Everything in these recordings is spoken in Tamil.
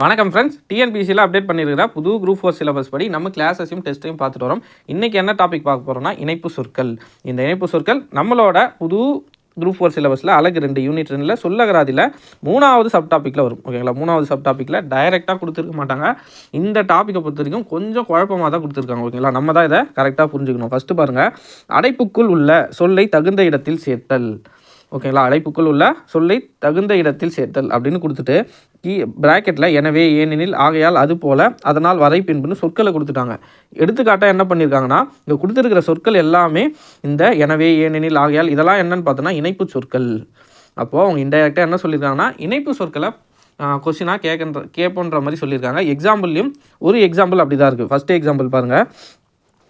வணக்கம் ஃப்ரெண்ட்ஸ், டிஎன்பிசியில் அப்டேட் பண்ணியிருக்கிற புது குரூப் 4 சிலபஸ் படி நம்ம கிளாஸஸையும் டெஸ்ட்டையும் பார்த்துட்டு வரோம். இன்றைக்கி என்ன டாபிக் பார்க்க போகிறோம்னா இணைப்பு சொற்கள். இந்த இணைப்பு சொற்கள் நம்மளோட புது குரூப் 4 சிலபஸில் அழகு 2 யூனிட் 2ல் சொல்லகராதியில் 3வது சப் டாப்பிக்கில் வரும். ஓகேங்களா, 3வது சப் டாப்பிக்கில் டைரெக்டாக கொடுத்துருக்க மாட்டாங்க. இந்த டாப்பிக்கை பொறுத்த வரைக்கும் கொஞ்சம் குழப்பமாக தான் கொடுத்துருக்காங்க. ஓகேங்களா, நம்ம தான் இதை கரெக்டாக புரிஞ்சுக்கணும். ஃபஸ்ட்டு பாருங்கள், அடைப்புக்குள் உள்ள சொல்லை தகுந்த இடத்தில் சேர்த்தல். ஓகேங்களா, அடைப்புக்குள் உள்ள சொல்லை தகுந்த இடத்தில் சேர்த்தல் அப்படின்னு கொடுத்துட்டு பிராக்கெட்டில் எனவே, ஏனெனில், ஆகையால், அது போல், அதனால், வரை, பின்புன்னு சொற்களை கொடுத்துட்டாங்க. எடுத்துக்காட்டாக என்ன பண்ணியிருக்காங்கன்னா, இங்கே கொடுத்துருக்கிற சொற்கள் எல்லாமே இந்த எனவே, ஏனெனில், ஆகையால் இதெல்லாம் என்னன்னு பார்த்தோன்னா இணைப்பு சொற்கள். அப்போது அவங்க இன்டைரக்டாக என்ன சொல்லியிருக்காங்கன்னா இணைப்பு சொற்களை கொஸ்டினாக கேட்போன்ற மாதிரி சொல்லியிருக்காங்க. எக்ஸாம்பிள்லையும் ஒரு எக்ஸாம்பிள் அப்படி தான் இருக்குது. ஃபஸ்ட்டு எக்ஸாம்பிள் பாருங்கள்,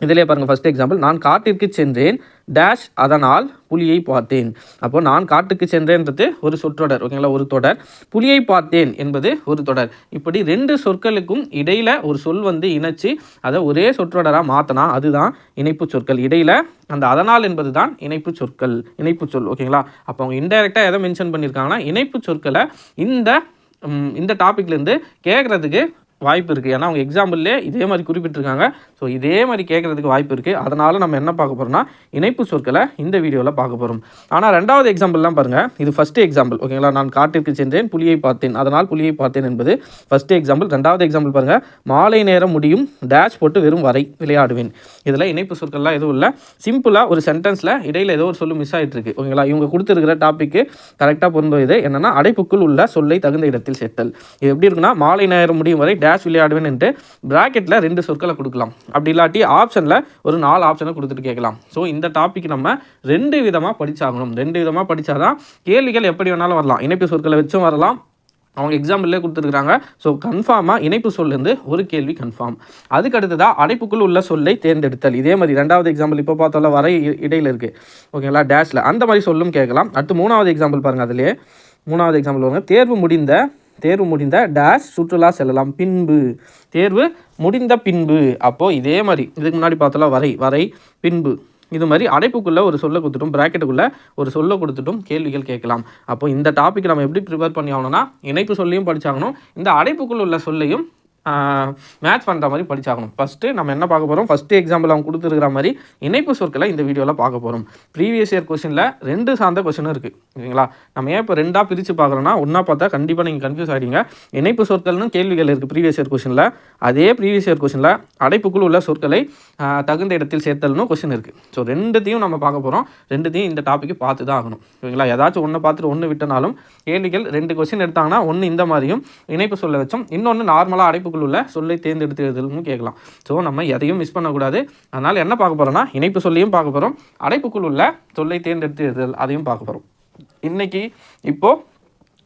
இதிலே பாருங்கள். ஃபஸ்ட் எக்ஸாம்பிள், நான் காட்டிற்கு சென்றேன் டேஷ் அதனால் புலியை பார்த்தேன். அப்போது நான் காட்டுக்கு சென்றேன்றது ஒரு சொற்றொடர். ஓகேங்களா, ஒரு தொடர். புலியை பார்த்தேன் என்பது ஒரு தொடர். இப்படி 2 சொற்களுக்கும் இடையில் ஒரு சொல் இணைச்சி அதை ஒரே சொற்றொடராக மாற்றினா அதுதான் இணைப்பு சொற்கள். இடையில் அந்த அதனால் என்பது தான் இணைப்பு சொற்கள், இணைப்பு சொல். ஓகேங்களா, அப்போ அவங்க இன்டைரக்டாக எதை மென்ஷன் பண்ணியிருக்காங்கன்னா இணைப்பு சொற்களை இந்த டாப்பிக்லேருந்து கேட்குறதுக்கு வாய்ப்பு இருக்குது. ஏன்னா அவங்க எக்ஸாம்பிள்லே இதே மாதிரி குறிப்பிட்டிருக்காங்க. ஸோ இதே மாதிரி கேட்குறதுக்கு வாய்ப்பு இருக்குது. அதனால் நம்ம என்ன பார்க்க போகிறோம்னா இணைப்பு சொற்களை இந்த வீடியோவில் பார்க்க போகிறோம். ஆனால் 2வது எக்ஸாம்பிள்லாம் பாருங்கள், இது ஃபஸ்ட்டு எக்ஸாம்பிள். ஓகேங்களா, நான் காட்டிற்கு சென்றேன் புலியை பார்த்தேன் அதனால் புலியை பார்த்தேன் என்பது ஃபஸ்ட்டு எக்ஸாம்பிள். 2வது எக்ஸாம்பிள் பாருங்கள், மாலை நேரம் முடியும் டேஷ் போட்டு வெறும் வரை விளையாடுவேன். இதில் இணைப்பு சொற்கள்லாம் எதுவும் இல்லை. சிம்பிளாக ஒரு சென்டென்ஸில் இடையில் ஏதோ ஒரு சொல்லு மிஸ் ஆகிட்டு இருக்கு. ஓகேங்களா, இவங்க கொடுத்துருக்கிற டாப்பிக்கு கரெக்டாக பொருந்துவது என்னென்னா அடைப்புக்குள் உள்ள சொல்லை தகுந்த இடத்தில் சேர்த்தல். இது எப்படி இருக்குன்னா, மாலை நேரம் முடியும் வரை டேஷ் விளையாடுவேன் என்று பிராக்கெட்டில் 2 சொற்களை கொடுக்கலாம். அப்படி இல்லாட்டி ஆப்ஷனில் ஒரு 4 ஆப்ஷனை கொடுத்துட்டு கேட்கலாம். ஸோ இந்த டாபிக் நம்ம 2 விதமாக படித்தாகணும். 2 விதமாக படித்தாதான் கேள்விகள் எப்படி வேணாலும் வரலாம். இணைப்பு சொற்களை வச்சும் வரலாம். அவங்க எக்ஸாம்பிள்லேயே கொடுத்துருக்குறாங்க. ஸோ கன்ஃபார்மாக இணைப்பு சொல்லேருந்து ஒரு கேள்வி கன்ஃபார்ம். அதுக்கு அடுத்ததாக அடைப்புக்குள் உள்ள சொல்லை தேர்ந்தெடுத்தல். இதே மாதிரி 2வது எக்ஸாம்பிள் இப்போ பார்த்தோம்ல வரை இடையில் இருக்குது. ஓகேங்களா, டேஷில் அந்த மாதிரி சொல்லும் கேட்கலாம். அடுத்து 3வது எக்ஸாம்பிள் பாருங்கள். அதிலே 3வது எக்ஸாம்பிள் பாருங்கள், தேர்வு முடிந்த டேஷ் சுற்றுலா செல்லலாம் பின்பு. தேர்வு முடிந்த பின்பு. அப்போது இதே மாதிரி இதுக்கு முன்னாடி பார்த்தோம்ல வரை பின்பு. இது மாதிரி அடைப்புக்குள்ளே ஒரு சொல்ல கொடுத்துட்டும் பிராக்கெட்டுக்குள்ளே ஒரு சொல்ல கொடுத்துட்டும் கேள்விகள் கேட்கலாம். அப்போ இந்த டாபிக் நம்ம எப்படி ப்ரிப்பேர் பண்ணி ஆகணும்னா இணைப்பு சொல்லையும் படித்தாகணும், இந்த அடைப்புக்குள்ள உள்ள சொல்லையும் மேட்ச் பண்ணுற மாதிரி படித்தாகணும். ஃபஸ்ட்டு நம்ம என்ன பார்க்க போகிறோம், ஃபஸ்ட்டு எக்ஸாம்பிள் அவங்க கொடுத்துருக்கிற மாதிரி இணைப்பு சொற்களை இந்த வீடியோவில் பார்க்க போகிறோம். ப்ரீவியஸ் இயர் கொஸ்டினில் 2 சார்ந்த கொஸ்டினும் இருக்குது. ஓகேங்களா, நம்ம ஏன் இப்போ 2ஆக பிரித்து பார்க்குறோன்னா, ஒன்றா பார்த்தா கண்டிப்பாக நீங்கள் கன்ஃபியூஸ் ஆகிடுங்க. இணைப்பு சொற்கள்னு கேள்விகள் இருக்குது ப்ரீவியஸ் இயர் கொஸ்டினில். அதே ப்ரீவியஸ் இயர் கொஸ்டினில் அடைப்புக்குள் உள்ள சொற்களை தகுந்த இடத்தில் சேர்த்தல்னு கொஸ்டின் இருக்குது. ஸோ 2த்தையும் நம்ம பார்க்க போகிறோம். 2த்தையும் இந்த டாப்பிக்கு பார்த்து தான் ஆகணும். ஓகேங்களா, ஏதாச்சும் ஒன்று பார்த்துட்டு ஒன்று விட்டனாலும் கேள்விகள் 2 கொஸ்டின் எடுத்தாங்கன்னா ஒன்று இந்த மாதிரியும் இணைப்பு சொல்ல வச்சோம், இன்னொன்று நார்மலாக அடைப்புக்குள் உள்ள சொல்லை தேர்ந்தெடுத்து எழுதலும் கேட்கலாம். ஸோ நம்ம எதையும் மிஸ் பண்ணக்கூடாது. அதனால் என்ன பார்க்க போகிறோம்னா இணைப்பு சொல்லையும் பார்க்க போகிறோம், அடைப்புக்குள் உள்ள சொல்லை தேர்ந்தெடுத்து எழுதல் அதையும் பார்க்க போகிறோம். இன்றைக்கி இப்போது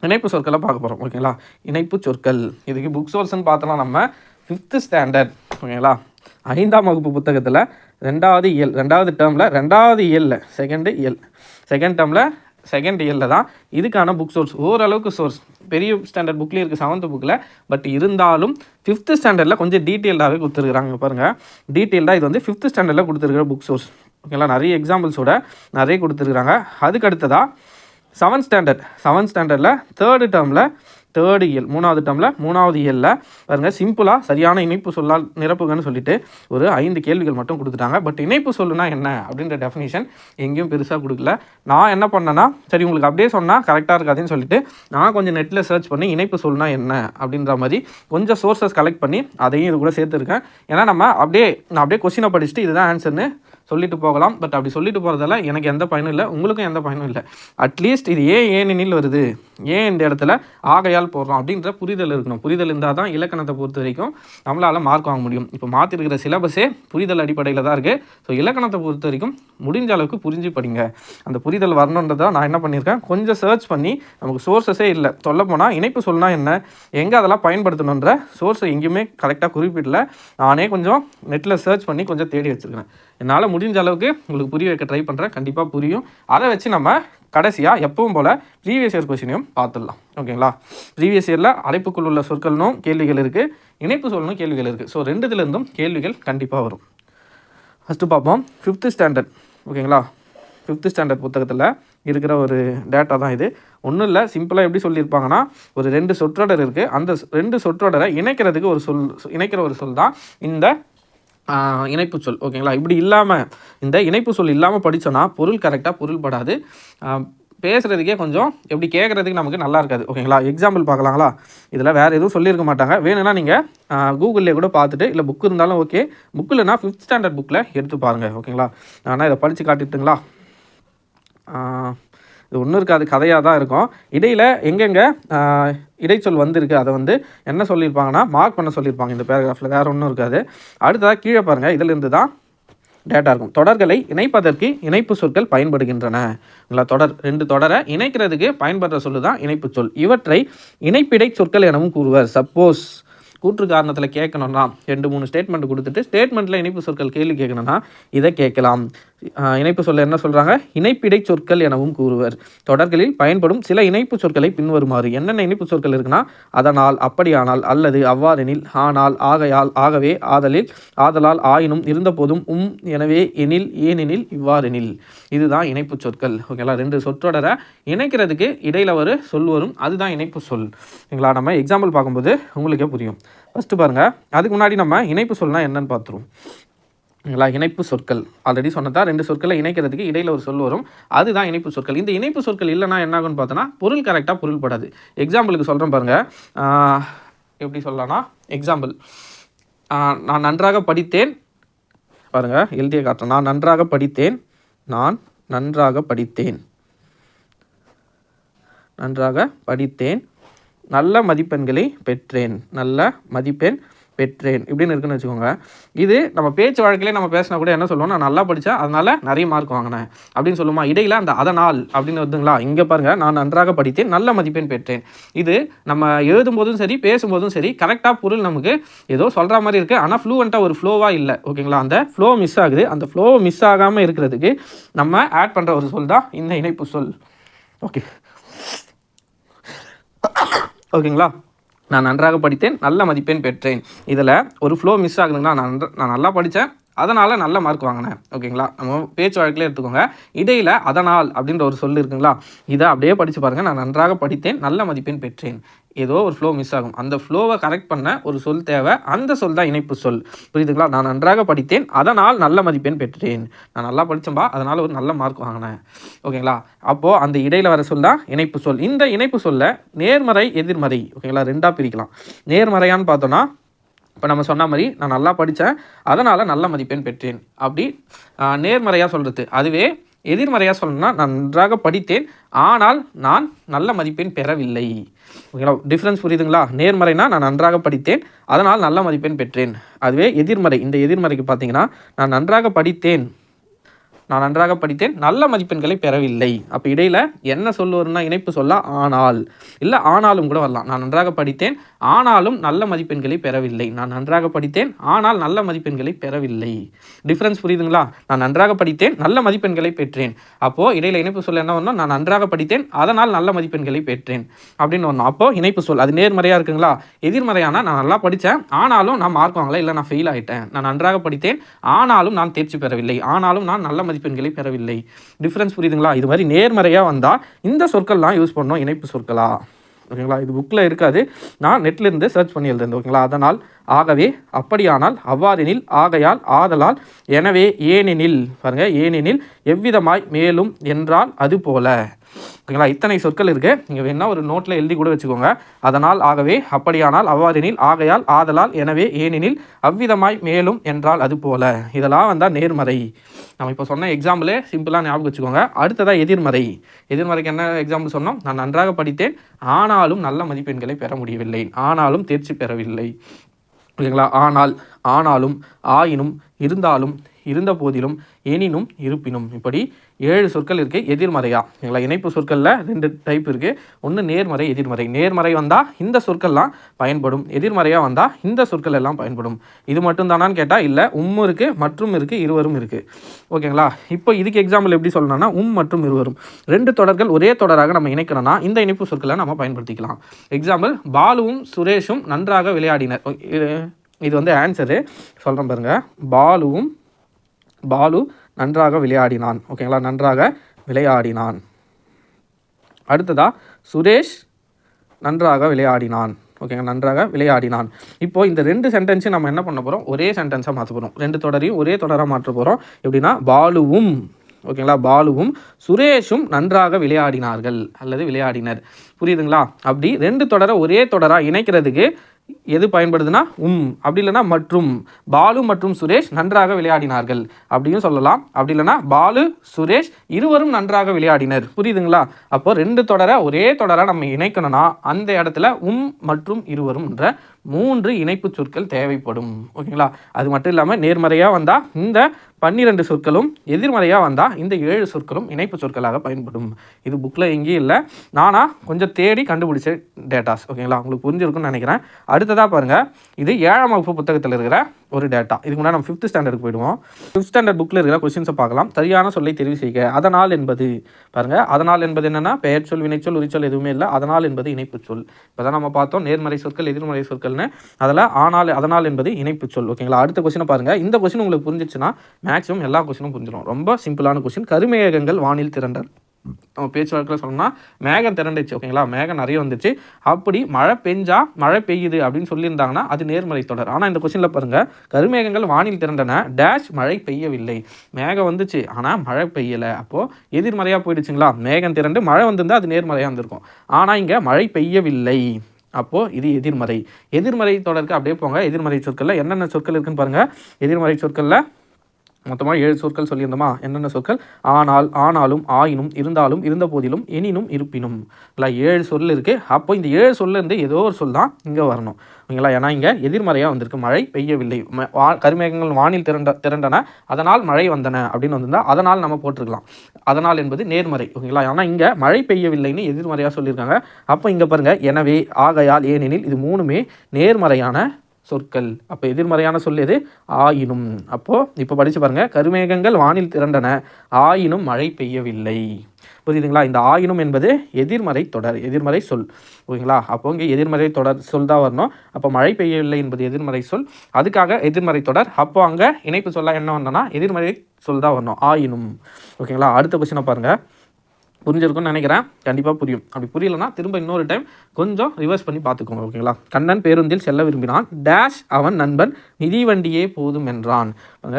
இணைப்பு சொற்களை பார்க்க போகிறோம். ஓகேங்களா, இணைப்பு சொற்கள் இதுக்கு புக் சோர்ஸ்ன்னு பார்த்தோம்னா நம்ம 5th ஸ்டாண்டர்ட். ஓகேங்களா, 5ஆம் வகுப்பு புத்தகத்தில் 2வது இயல் 2வது டேர்மில் 2வது இயலில் செகண்ட் டேர்மில் செகண்ட் இயரில் தான் இதுக்கான புக் சோர்ஸ். ஓரளவுக்கு சோர்ஸ் பெரிய ஸ்டாண்டர்ட் புக்லேயும் இருக்குது, 7th புக்கில். பட் இருந்தாலும் 5th ஸ்டாண்டர்டில் கொஞ்சம் டீட்டெயில்டாகவே கொடுத்துருக்குறாங்க. பாருங்கள், டீட்டெயில்டாக இது 5th ஸ்டாண்டர்டில் கொடுத்துருக்குற புக் சோர்ஸ். ஓகேங்களா, நிறைய எக்ஸாம்பிள்ஸோட நிறைய கொடுத்துருக்குறாங்க. அதுக்கு அடுத்ததாக 7th ஸ்டாண்டர்டில் 3rd டேர்மில் 3rd இயல் 3வது டேர்மில் 3வது இயலில் பாருங்கள், சிம்பிளாக சரியான இணைப்பு சொல்லால் நிரப்புகன்னு சொல்லிட்டு ஒரு 5 கேள்விகள் மட்டும் கொடுத்துட்டாங்க. பட் இணைப்பு சொல்லுனா என்ன அப்படின்ற டெஃபினிஷன் எங்கேயும் பெருசாக கொடுக்கல. நான் என்ன பண்ணேன்னா, சரி உங்களுக்கு அப்படியே சொன்னால் கரெக்டாக இருக்காதுன்னு சொல்லிட்டு நான் கொஞ்சம் நெட்டில் சர்ச் பண்ணி இணைப்பு சொல்லுனா என்ன அப்படின்ற மாதிரி கொஞ்சம் சோர்ஸஸ் கலெக்ட் பண்ணி அதையும் இது கூட சேர்த்துருக்கேன். ஏன்னா நான் அப்படியே கொஸ்டினை படிச்சுட்டு இதுதான் ஆன்சர்னு சொல்லிட்டு போகலாம். பட் அப்படி சொல்லிட்டு போகிறதால எனக்கு எந்த பயனும் இல்லை, உங்களுக்கும் எந்த பயனும் இல்லை. அட்லீஸ்ட் இது ஏனெனில் வருது, ஏன் இந்த இடத்துல ஆகையால் போடுறோம் அப்படின்ற புரிதல் இருக்கணும். புரிதல் இருந்தால் தான் இலக்கணத்தை பொறுத்த வரைக்கும் நம்மளால் மார்க் வாங்க முடியும். இப்போ மாற்றிருக்கிற சிலபஸே புரிதல் அடிப்படையில் தான் இருக்குது. ஸோ இலக்கணத்தை பொறுத்த வரைக்கும் முடிஞ்ச அளவுக்கு புரிஞ்சு படிங்க. அந்த புரிதல் வரணுன்றதை நான் என்ன பண்ணியிருக்கேன், கொஞ்சம் சர்ச் பண்ணி நமக்கு சோர்ஸஸே இல்லை. சொல்லப்போனால் இணைப்பு சொல்லுனா என்ன, எங்கே அதெல்லாம் பயன்படுத்தணுன்ற சோர்ஸை எங்கேயுமே கரெக்டாக குறிப்பிடல. நானே கொஞ்சம் நெட்டில் சர்ச் பண்ணி கொஞ்சம் தேடி வச்சுருக்கேன். என்னால் முடிஞ்ச அளவுக்கு உங்களுக்கு புரிய வைக்க ட்ரை பண்ணுறேன். கண்டிப்பாக புரியும். அதை வச்சு நம்ம கடைசியாக எப்பவும் போல் ப்ரீவியஸ் இயர் கொஸ்டினையும் பார்த்துடலாம். ஓகேங்களா, ப்ரீவியஸ் இயரில் அடைப்புக்குள் உள்ள சொற்கள்னும் கேள்விகள் இருக்குது, இணைப்பு சொல்லணும் கேள்விகள் இருக்குது. ஸோ 2த்துலேருந்தும் கேள்விகள் கண்டிப்பாக வரும். ஃபஸ்ட்டு பார்ப்போம் 5th ஸ்டாண்டர்ட். ஓகேங்களா, 5th ஸ்டாண்டர்ட் புத்தகத்தில் இருக்கிற ஒரு டேட்டா தான் இது. ஒன்றும் இல்லை, சிம்பிளாக எப்படி சொல்லியிருப்பாங்கன்னா, ஒரு 2 சொற்றொடர் இருக்குது. அந்த 2 சொற்றொடரை இணைக்கிறதுக்கு இணைக்கிற ஒரு சொல் தான் இந்த இணைப்பு சொல். ஓகேங்களா? இப்படி இல்லாமல், இந்த இணைப்பு சொல் இல்லாமல் படித்தோன்னா பொருள் கரெக்டாக பொருள்படாது. பேசுகிறதுக்கே கொஞ்சம் எப்படி கேட்குறதுக்கு நமக்கு நல்லா இருக்காது. ஓகேங்களா? எக்ஸாம்பிள் பார்க்கலாங்களா? இதில் வேறு எதுவும் சொல்லியிருக்க மாட்டாங்க. வேணும்னா நீங்கள் கூகுளில் கூட பார்த்துட்டு, இல்லை புக்கு இருந்தாலும் ஓகே, புக்கு இல்லைனா 5th ஸ்டாண்டர்ட் புக்கில் எடுத்து பாருங்கள். ஓகேங்களா? ஆனால் இதை படித்து காட்டிட்டுங்களா? இது ஒன்றும் இருக்காது, கதையாக தான் இருக்கும். இடையில் எங்கெங்கே இடைச்சொல் வந்திருக்கு அதை வந்து என்ன சொல்லியிருப்பாங்கன்னா மார்க் பண்ண சொல்லியிருப்பாங்க இந்த பேராகிராஃபில். வேறு ஒன்றும் இருக்காது. அடுத்ததாக கீழே பாருங்கள், இதிலிருந்து தான் டேட்டா இருக்கும். தொடர்களை இணைப்பதற்கு இணைப்பு சொற்கள் பயன்படுகின்றன. இல்லை, 2 தொடரை இணைக்கிறதுக்கு பயன்படுற சொல்லு தான் இணைப்பு சொல். இவற்றை இணைப்பிடை சொற்கள் எனவும் கூறுவர். சப்போஸ் கூற்று காரணத்தில் கேட்கணும்னா 2-3 ஸ்டேட்மெண்ட் கொடுத்துட்டு ஸ்டேட்மெண்ட்டில் இணைப்பு சொற்கள் கேள்வி கேட்கணும்னா இதை கேட்கலாம். இணைப்பு சொல்ல என்ன சொல்கிறாங்க? இணைப்பிடை சொற்கள் எனவும் கூறுவர். தொடர்களில் பயன்படும் சில இணைப்பு சொற்களை பின்வருமாறு. என்னென்ன இணைப்பு சொற்கள் இருக்குன்னா, அதனால், அப்படியானால், அல்லது, அவ்வாறெனில், ஆனால், ஆகையால், ஆகவே, ஆதலில், ஆதலால், ஆயினும், இருந்தபோதும், எனவே, எனில், ஏனெனில், இவ்வாறெனில். இதுதான் இணைப்பு சொற்கள். ஓகேங்களா? 2 சொற்றொடரை இணைக்கிறதுக்கு இடையில் ஒரு சொல் வரும், அதுதான் இணைப்பு சொல். ஓகேங்களா? நம்ம எக்ஸாம்பிள் பார்க்கும்போது உங்களுக்கே புரியும். ஃபஸ்ட்டு பாருங்கள், அதுக்கு முன்னாடி நம்ம இணைப்பு சொல்னால் என்னன்னு பார்த்துருவோம். ஓகேங்களா? இணைப்பு சொற்கள் ஆல்ரெடி சொன்னதா, 2 சொற்களை இணைக்கிறதுக்கு இடையில் ஒரு சொல் வரும், அதுதான் இணைப்பு சொற்கள். இந்த இணைப்பு சொற்கள் இல்லைனா என்ன ஆகும்னு பார்த்தோன்னா பொருள் கரெக்டாக பொருள்படாது. எக்ஸாம்பிளுக்கு சொல்கிறேன் பாருங்கள். எப்படி சொல்லலாம்னா, எக்ஸாம்பிள், நான் நன்றாக படித்தேன். பாருங்கள், எழுதிய காட்டுறேன். நான் நன்றாக படித்தேன். நான் நன்றாக படித்தேன். நன்றாக படித்தேன். நல்ல மதிப்பெண்களை பெற்றேன். நல்ல மதிப்பெண் பெற்றேன் இப்படின்னு இருக்குன்னு வச்சுக்கோங்க. இது நம்ம பேச்சு வழக்கிலே நம்ம பேசினா கூட என்ன சொல்லுவோம்? நான் நல்லா படித்தேன், அதனால் நிறைய மார்க் வாங்கினேன் அப்படின்னு சொல்லுமா? இடையில் அந்த அதனால் அப்படின்னு வருதுங்களா? இங்கே பாருங்கள், நான் நன்றாக படித்தேன், நல்ல மதிப்பெண் பெற்றேன். இது நம்ம எழுதும்போதும் சரி பேசும்போதும் சரி கரெக்டாக பொருள் நமக்கு ஏதோ சொல்கிற மாதிரி இருக்குது, ஆனால் ஃப்ளூவெண்ட்டாக ஒரு ஃப்ளோவாக இல்லை. ஓகேங்களா? அந்த ஃப்ளோ மிஸ் ஆகுது. அந்த ஃப்ளோவை மிஸ் ஆகாமல் இருக்கிறதுக்கு நம்ம ஆட் பண்ணுற ஒரு சொல் தான் இந்த இணைப்பு சொல். ஓகேங்களா? நான் நன்றாக படித்தேன், நல்ல மதிப்பெண் பெற்றேன். இதில் ஒரு ஃப்ளோ மிஸ் ஆகுதுங்களா? நான் நல்லா படித்தேன், அதனால் நல்ல மார்க் வாங்கினேன். ஓகேங்களா? நம்ம பேச்சு வழக்கிலே எடுத்துக்கோங்க. இடையில் அதனால் அப்படின்ற ஒரு சொல் இருக்குங்களா? இதை அப்படியே படித்து பாருங்கள். நான் நன்றாக படித்தேன், நல்ல மதிப்பெண் பெற்றேன். ஏதோ ஒரு ஃப்ளோ மிஸ் ஆகும். அந்த ஃப்ளோவை கரெக்ட் பண்ண ஒரு சொல் தேவை. அந்த சொல் தான் இணைப்பு சொல். புரியுதுங்களா? நான் நன்றாக படித்தேன், அதனால் நல்ல மதிப்பெண் பெற்றேன். நான் நல்லா படித்தேன்பா, அதனால் ஒரு நல்ல மார்க் வாங்கினேன். ஓகேங்களா? அப்போது அந்த இடையில் வர சொல் தான் இணைப்பு சொல். இந்த இணைப்பு சொல்ல நேர்மறை, எதிர்மறை, ஓகேங்களா, 2ஆக பிரிக்கலாம். நேர்மறையான்னு பார்த்தோன்னா, இப்போ நம்ம சொன்ன மாதிரி நான் நல்லா படித்தேன், அதனால் நல்ல மதிப்பெண் பெற்றேன் அப்படி நேர்மறையாக சொல்கிறது. அதுவே எதிர்மறையாக சொல்லணும்னா, நான் நன்றாக படித்தேன், ஆனால் நான் நல்ல மதிப்பெண் பெறவில்லை. ஓகேங்களா? டிஃப்ரென்ஸ் புரியுதுங்களா? நேர்மறைனா நான் நன்றாக படித்தேன், அதனால் நல்ல மதிப்பெண் பெற்றேன். அதுவே எதிர்மறை, இந்த எதிர்மறைக்கு பார்த்தீங்கன்னா, நான் நன்றாக படித்தேன், நல்ல மதிப்பெண்களை பெறவில்லை. அப்போ இடையில் என்ன சொல் வரும்னா இணைப்பு சொல்ல ஆனால், இல்லை ஆனாலும் கூட வரலாம். நான் நன்றாக படித்தேன், ஆனாலும் நல்ல மதிப்பெண்களை பெறவில்லை. நான் நன்றாக படித்தேன், ஆனால் நல்ல மதிப்பெண்களை பெறவில்லை. டிஃப்ரென்ஸ் புரியுதுங்களா? நான் நன்றாக படித்தேன், நல்ல மதிப்பெண்களை பெற்றேன். அப்போது இடையில் இணைப்பு சொல் என்ன வரணும்? நான் நன்றாக படித்தேன், அதனால் நல்ல மதிப்பெண்களை பெற்றேன் அப்படின்னு வரணும். அப்போது இணைப்பு சொல் அது நேர்மறையாக இருக்குங்களா? எதிர்மறையான நான் நல்லா படித்தேன், ஆனாலும் நான் மார்க் வாங்கலை, இல்லை நான் ஃபெயில் ஆகிட்டேன். நான் நன்றாக படித்தேன், ஆனாலும் நான் தேர்ச்சி பெறவில்லை, ஆனாலும் நான் நல்ல மதிப்பெண்களை பெறவில்லை. டிஃபரன்ஸ் புரியுதுங்களா? இது மாதிரி நேர்மறையாக வந்தால் இந்த சொற்கள்லாம் யூஸ் பண்ணோம் இணைப்பு சொற்களா. ஓகேங்களா? இது புக்கில் இருக்காது, நான் நெட்டில் இருந்து சர்ச் பண்ணி எழுதுறேன். ஓகேங்களா? அதனால், ஆகவே, அப்படியானால், அவ்வாறெனில், ஆகையால், ஆதலால், எனவே, ஏனெனில், பாருங்கள், ஏனெனில், எவ்விதமாய், மேலும், என்றால், அது போல. ஓகேங்களா? இத்தனை சொற்கள் இருக்குது. நீங்கள் வேணால் ஒரு நோட்டில் எழுதி கூட வச்சுக்கோங்க. அதனால், ஆகவே, அப்படியானால், அவ்வாறெனில், ஆகையால், ஆதலால், எனவே, ஏனெனில், அவ்விதமாய், மேலும், என்றால், அது போல. இதெல்லாம் வந்தால் நேர்மறை. நம்ம இப்போ சொன்ன எக்ஸாம்பிளே சிம்பிளாக ஞாபகம் வச்சுக்கோங்க. அடுத்ததாக எதிர்மறை. எதிர்மறைக்கு என்ன எக்ஸாம்பிள் சொன்னோம்? நான் நன்றாக படித்தேன், ஆனாலும் நல்ல மதிப்பெண்களை பெற முடியவில்லை, ஆனாலும் தேர்ச்சி பெறவில்லை. ஓகேங்களா? ஆனாலும், ஆயினும், இருந்தாலும், இருந்த போதிலும், எனினும், இருப்பினும், இப்படி 7 சொற்கள் இருக்குது எதிர்மறையாக. ஓகேங்களா? இணைப்பு சொற்களில் 2 டைப் இருக்குது. ஒன்று நேர்மறை, எதிர்மறை. நேர்மறை வந்தால் இந்த சொற்கள்லாம் பயன்படும், எதிர்மறையாக வந்தால் இந்த சொற்கள் எல்லாம் பயன்படும். இது மட்டும் தானான்னு கேட்டால் இல்லை, இருக்குது, மற்றும் இருக்குது, இருவரும் இருக்குது. ஓகேங்களா? இப்போ இதுக்கு எக்ஸாம்பிள் எப்படி சொல்லணும்னா, மற்றும் இருவரும் 2 தொடர்கள் ஒரே தொடராக நம்ம இணைக்கணும்னா இந்த இணைப்பு சொற்களை நம்ம பயன்படுத்திக்கலாம். எக்ஸாம்பிள், பாலுவும் சுரேஷும் நன்றாக விளையாடினர். இது வந்து ஆன்சரு சொல்கிறேன் பாருங்கள். பாலு நன்றாக விளையாடினான். ஓகேங்களா? நன்றாக விளையாடினான். அடுத்ததாக சுரேஷ் நன்றாக விளையாடினான். ஓகேங்க, நன்றாக விளையாடினான். இப்போது இந்த 2 சென்டென்ஸையும் நம்ம என்ன பண்ண போகிறோம், ஒரே சென்டென்ஸாக மாற்ற போகிறோம். 2 தொடரையும் ஒரே தொடராக மாற்ற போகிறோம். எப்படின்னா பாலுவும், ஓகேங்களா, பாலுவும் சுரேஷும் நன்றாக விளையாடினார்கள் அல்லது விளையாடினர். புரியுதுங்களா? அப்படி 2 தொடரை ஒரே தொடராக இணைக்கிறதுக்கு எது பயன்படுதுன்னா அப்படி இல்லைனா மற்றும். பாலு மற்றும் சுரேஷ் நன்றாக விளையாடினார்கள் அப்படியும் சொல்லலாம். அப்படி இல்லைனா பாலு சுரேஷ் இருவரும் நன்றாக விளையாடினர். புரியுதுங்களா? அப்போ 2 தொடரை ஒரே தொடராக நம்ம இணைக்கணும்னா அந்த இடத்துல மற்றும் இருவரும் என்ற 3 இணைப்பு சொற்கள் தேவைப்படும். ஓகேங்களா? அது மட்டும் இல்லாமல் நேர்மறையாக வந்தால் இந்த 12 சொற்களும், எதிர்மறையாக வந்தால் இந்த 7 சொற்களும் இணைப்பு சொற்களாக பயன்படும். இது புக்கில் எங்கேயும் இல்லை, நானாக கொஞ்சம் தேடி கண்டுபிடிச்ச டேட்டாஸ். ஓகேங்களா? உங்களுக்கு புரிஞ்சிருக்குன்னு நினைக்கிறேன். அடுத்ததாக பாருங்கள், இது 7ஆம் வகுப்பு புத்தகத்தில் இருக்கிற ஒரு டேட்டா. இதுக்கு முன்னாடி நம்ம 5th ஸ்டாண்டர்டுக்கு போயிடுவோம். 5th ஸ்டாண்டர்ட் புக்கில் இருக்கிற கொஸ்டின்ஸை பார்க்கலாம். சரியான சொல்லை தெரிவு செய்க. அதனால் என்பது பாருங்கள், அதனால் என்பது என்னென்னா பெயர் சொல், வினைச்சொல், உரிச்சொல் எதுவுமே இல்லை. அதனால் என்பது இணைப்பு சொல். இப்போ தான் நம்ம பார்த்தோம் நேர்மறை சொற்கள், எதிர்மறை சொற்கள்னு. அதில் அதனால் என்பது இணைப்பு சொல். ஓகேங்களா? அடுத்த கொஸ்டினை பாருங்கள். இந்த கொஸ்டின் உங்களுக்கு புரிஞ்சிச்சுன்னா மேக்ஸிமம் எல்லா கொஸ்டினும் புரிஞ்சிடும். ரொம்ப சிம்பிளான கொஸ்டின். கருமேகங்கள் வானில் திரண்டல். நம்ம பேச்சு வழக்கில் சொல்லணும்னா மேகம் திரண்டுச்சு. ஓகேங்களா? மேகம் நிறைய வந்துச்சு. அப்படி மழை பெஞ்சா மழை பெய்யுது அப்படின்னு சொல்லியிருந்தாங்கன்னா அது நேர்மறை தொடர். ஆனால் இந்த கொஸ்டினில் பாருங்கள், கருமேகங்கள் வானில் திரண்டன டேஷ் மழை பெய்யவில்லை. மேகம் வந்துச்சு ஆனால் மழை பெய்யலை. அப்போது எதிர்மறையாக போயிடுச்சுங்களா? மேகம் திரண்டு மழை வந்திருந்தால் அது நேர்மறையாக இருந்திருக்கும். ஆனால் இங்கே மழை பெய்யவில்லை. அப்போது இது எதிர்மறை. எதிர்மறை தொடருக்கு அப்படியே போங்க. எதிர்மறை சொற்களில் என்னென்ன சொற்கள் இருக்குன்னு பாருங்கள். எதிர்மறை சொற்களில் மொத்தமாக 7 சொற்கள் சொல்லியிருந்தோமா? என்னென்ன சொற்கள்? ஆனால், ஆனாலும், ஆயினும், இருந்தாலும், இருந்த போதிலும், எனினும், இருப்பினும். இல்லை 7 சொல் இருக்குது. அப்போ இந்த 7 சொல்லேருந்து ஏதோ ஒரு சொல் தான் இங்கே வரணும். ஓகேங்களா? ஏன்னா இங்கே எதிர்மறையாக வந்திருக்கு. மழை பெய்யவில்லை. கருமேகங்கள் வானில் திரண்டன அதனால் மழை வந்தன அப்படின்னு வந்திருந்தால் அதனால் நம்ம போட்டிருக்கலாம். அதனால் என்பது நேர்மறை. ஓகேங்களா? ஆனால் இங்கே மழை பெய்யவில்லைன்னு எதிர்மறையாக சொல்லியிருக்காங்க. அப்போ இங்கே பாருங்கள், எனவே, ஆகையால், ஏனெனில் இது 3மே நேர்மறையான சொற்கள். அப்போ எதிர்மறையான சொல் எது? ஆயினும். அப்போது இப்போ படித்து பாருங்கள், கருமேகங்கள் வானில் திரண்டன ஆயினும் மழை பெய்யவில்லை. புரியுதுங்களா? இந்த ஆயினும் என்பது எதிர்மறை தொடர், எதிர்மறை சொல். ஓகேங்களா? அப்போ இங்கே எதிர்மறை தொடர் சொல் தான் வரணும். அப்போ மழை பெய்யவில்லை என்பது எதிர்மறை சொல், அதுக்காக எதிர்மறை தொடர். அப்போ அங்கே இணைப்பு சொல்ல என்ன வந்தோன்னா எதிர்மறை சொல் தான் வரணும், ஆயினும். ஓகேங்களா? அடுத்த கொஸ்டினை பாருங்கள். புரிஞ்சிருக்கும்னு நினைக்கிறேன். கண்டிப்பாக புரியும். அப்படி புரியலன்னா திரும்ப இன்னொரு டைம் கொஞ்சம் ரிவர்ஸ் பண்ணி பார்த்துக்கோங்க. ஓகேங்களா? கண்ணன் பேருந்தில் செல்ல விரும்பினான் டேஷ் அவன் நண்பன் மிதிவண்டியே போதும் என்றான்.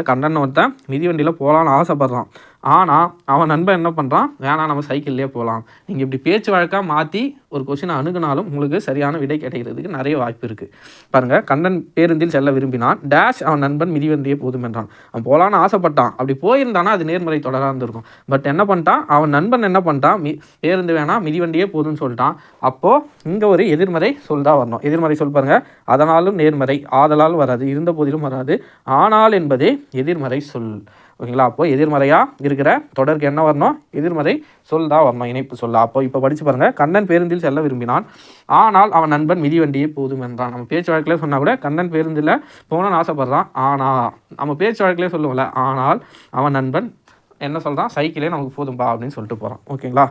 கண்ணன் ஒருத்தன் மிதிவண்டியில் போகலான்னு ஆசைப்படுறான். ஆனால் அவன் நண்பன் என்ன பண்ணுறான், வேணாம் நம்ம சைக்கிள்லேயே போகலாம். நீங்கள் இப்படி பேச்சு வழக்காக மாற்றி ஒரு கொஸ்டினை அணுகுனாலும் உங்களுக்கு சரியான விடை கிடைக்கிறதுக்கு நிறைய வாய்ப்பு இருக்குது. பாருங்கள், கண்ணன் பேருந்தில் செல்ல விரும்பினான் டேஷ் அவன் நண்பன் மிதிவண்டியே போதும் என்றான். அவன் போகலான்னு ஆசைப்பட்டான். அப்படி போயிருந்தானா அது நேர்மறை தொடராக இருந்திருக்கும். பட் என்ன பண்ணிட்டான், அவன் நண்பன் என்ன பண்ணிட்டான், பேருந்து வேணாம் மிதிவண்டியே போதும்னு சொல்லிட்டான். அப்போது இங்கே ஒரு எதிர்மறை சொல் தான் வரணும். எதிர்மறை சொல் பாருங்கள், அதனாலும் நேர்மறை, ஆதலால் வராது, இருந்த போதிலும் வராது. ஆனால் என்பதே எதிர்மறை சொல். ஓகேங்களா? அப்போது எதிர்மறையாக இருக்கிற தொடருக்கு என்ன வரணும், எதிர்மறை சொல் தான் வரணும், இணைப்பு சொல்ல. அப்போ இப்போ படித்து பாருங்கள், கண்ணன் பேருந்தில் செல்ல விரும்பினான் ஆனால் அவன் நண்பன் மிதிவண்டியே போதும் என்றான். நம்ம பேச்சு வழக்கிலே சொன்னால் கூட கண்ணன் பேருந்தில் போகணும்னு ஆசைப்படுறான். ஆனால் நம்ம பேச்சு வழக்கிலே சொல்லுவோம்ல, ஆனால் அவன் நண்பன் என்ன சொல்கிறான், சைக்கிளே நமக்கு போதும்பா அப்படின்னு சொல்லிட்டு போகிறான். ஓகேங்களா?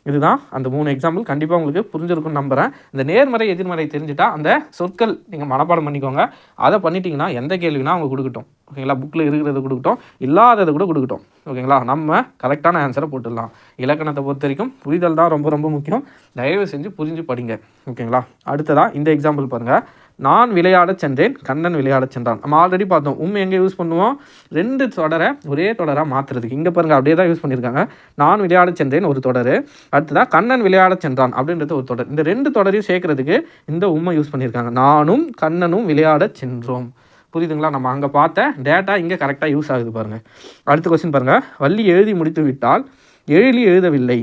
இதுதான் அந்த 3 எக்ஸாம்பிள். கண்டிப்பாக உங்களுக்கு புரிஞ்சிருக்குன்னு நம்புகிறேன். இந்த நேர்மறை எதிர்மறை தெரிஞ்சுட்டா அந்த சொற்கள் நீங்கள் மனப்பாடம் பண்ணிக்கோங்க. அதை பண்ணிட்டீங்கன்னா எந்த கேள்வினா அவங்க கொடுக்கட்டும். ஓகேங்களா? புக்கில் இருக்கிறத கொடுக்கட்டும், இல்லாததை கூட கொடுக்கட்டும். ஓகேங்களா? நம்ம கரெக்டான ஆன்சரை போட்டுடலாம். இலக்கணத்தை பொறுத்த வரைக்கும் புரிதல் தான் ரொம்ப ரொம்ப முக்கியம். தயவு செஞ்சு புரிஞ்சு படிங்க. ஓகேங்களா? அடுத்ததாக இந்த எக்ஸாம்பிள் பாருங்கள். நான் விளையாட சென்றேன் கண்ணன் விளையாட சென்றான். நம்ம ஆல்ரெடி பார்த்தோம். எங்கே யூஸ் பண்ணுவோம், 2 தொடரை ஒரே தொடராக மாற்றுறதுக்கு. இங்கே பாருங்கள், அப்படியே தான் யூஸ் பண்ணியிருக்காங்க. நான் விளையாட சென்றேன் ஒரு தொடர், அடுத்ததாக கண்ணன் விளையாட சென்றான் அப்படின்றது ஒரு தொடர். இந்த 2 தொடரையும் சேர்க்கறதுக்கு இந்த யூஸ் பண்ணியிருக்காங்க. நானும் கண்ணனும் விளையாட சென்றோம். புரியுதுங்களா? நம்ம அங்கே பார்த்த டேட்டா இங்கே கரெக்டாக யூஸ் ஆகுது பாருங்கள். அடுத்த கொஸ்டின் பாருங்கள். வள்ளி எழுதி முடித்து விட்டால் எழிலி எழுதவில்லை.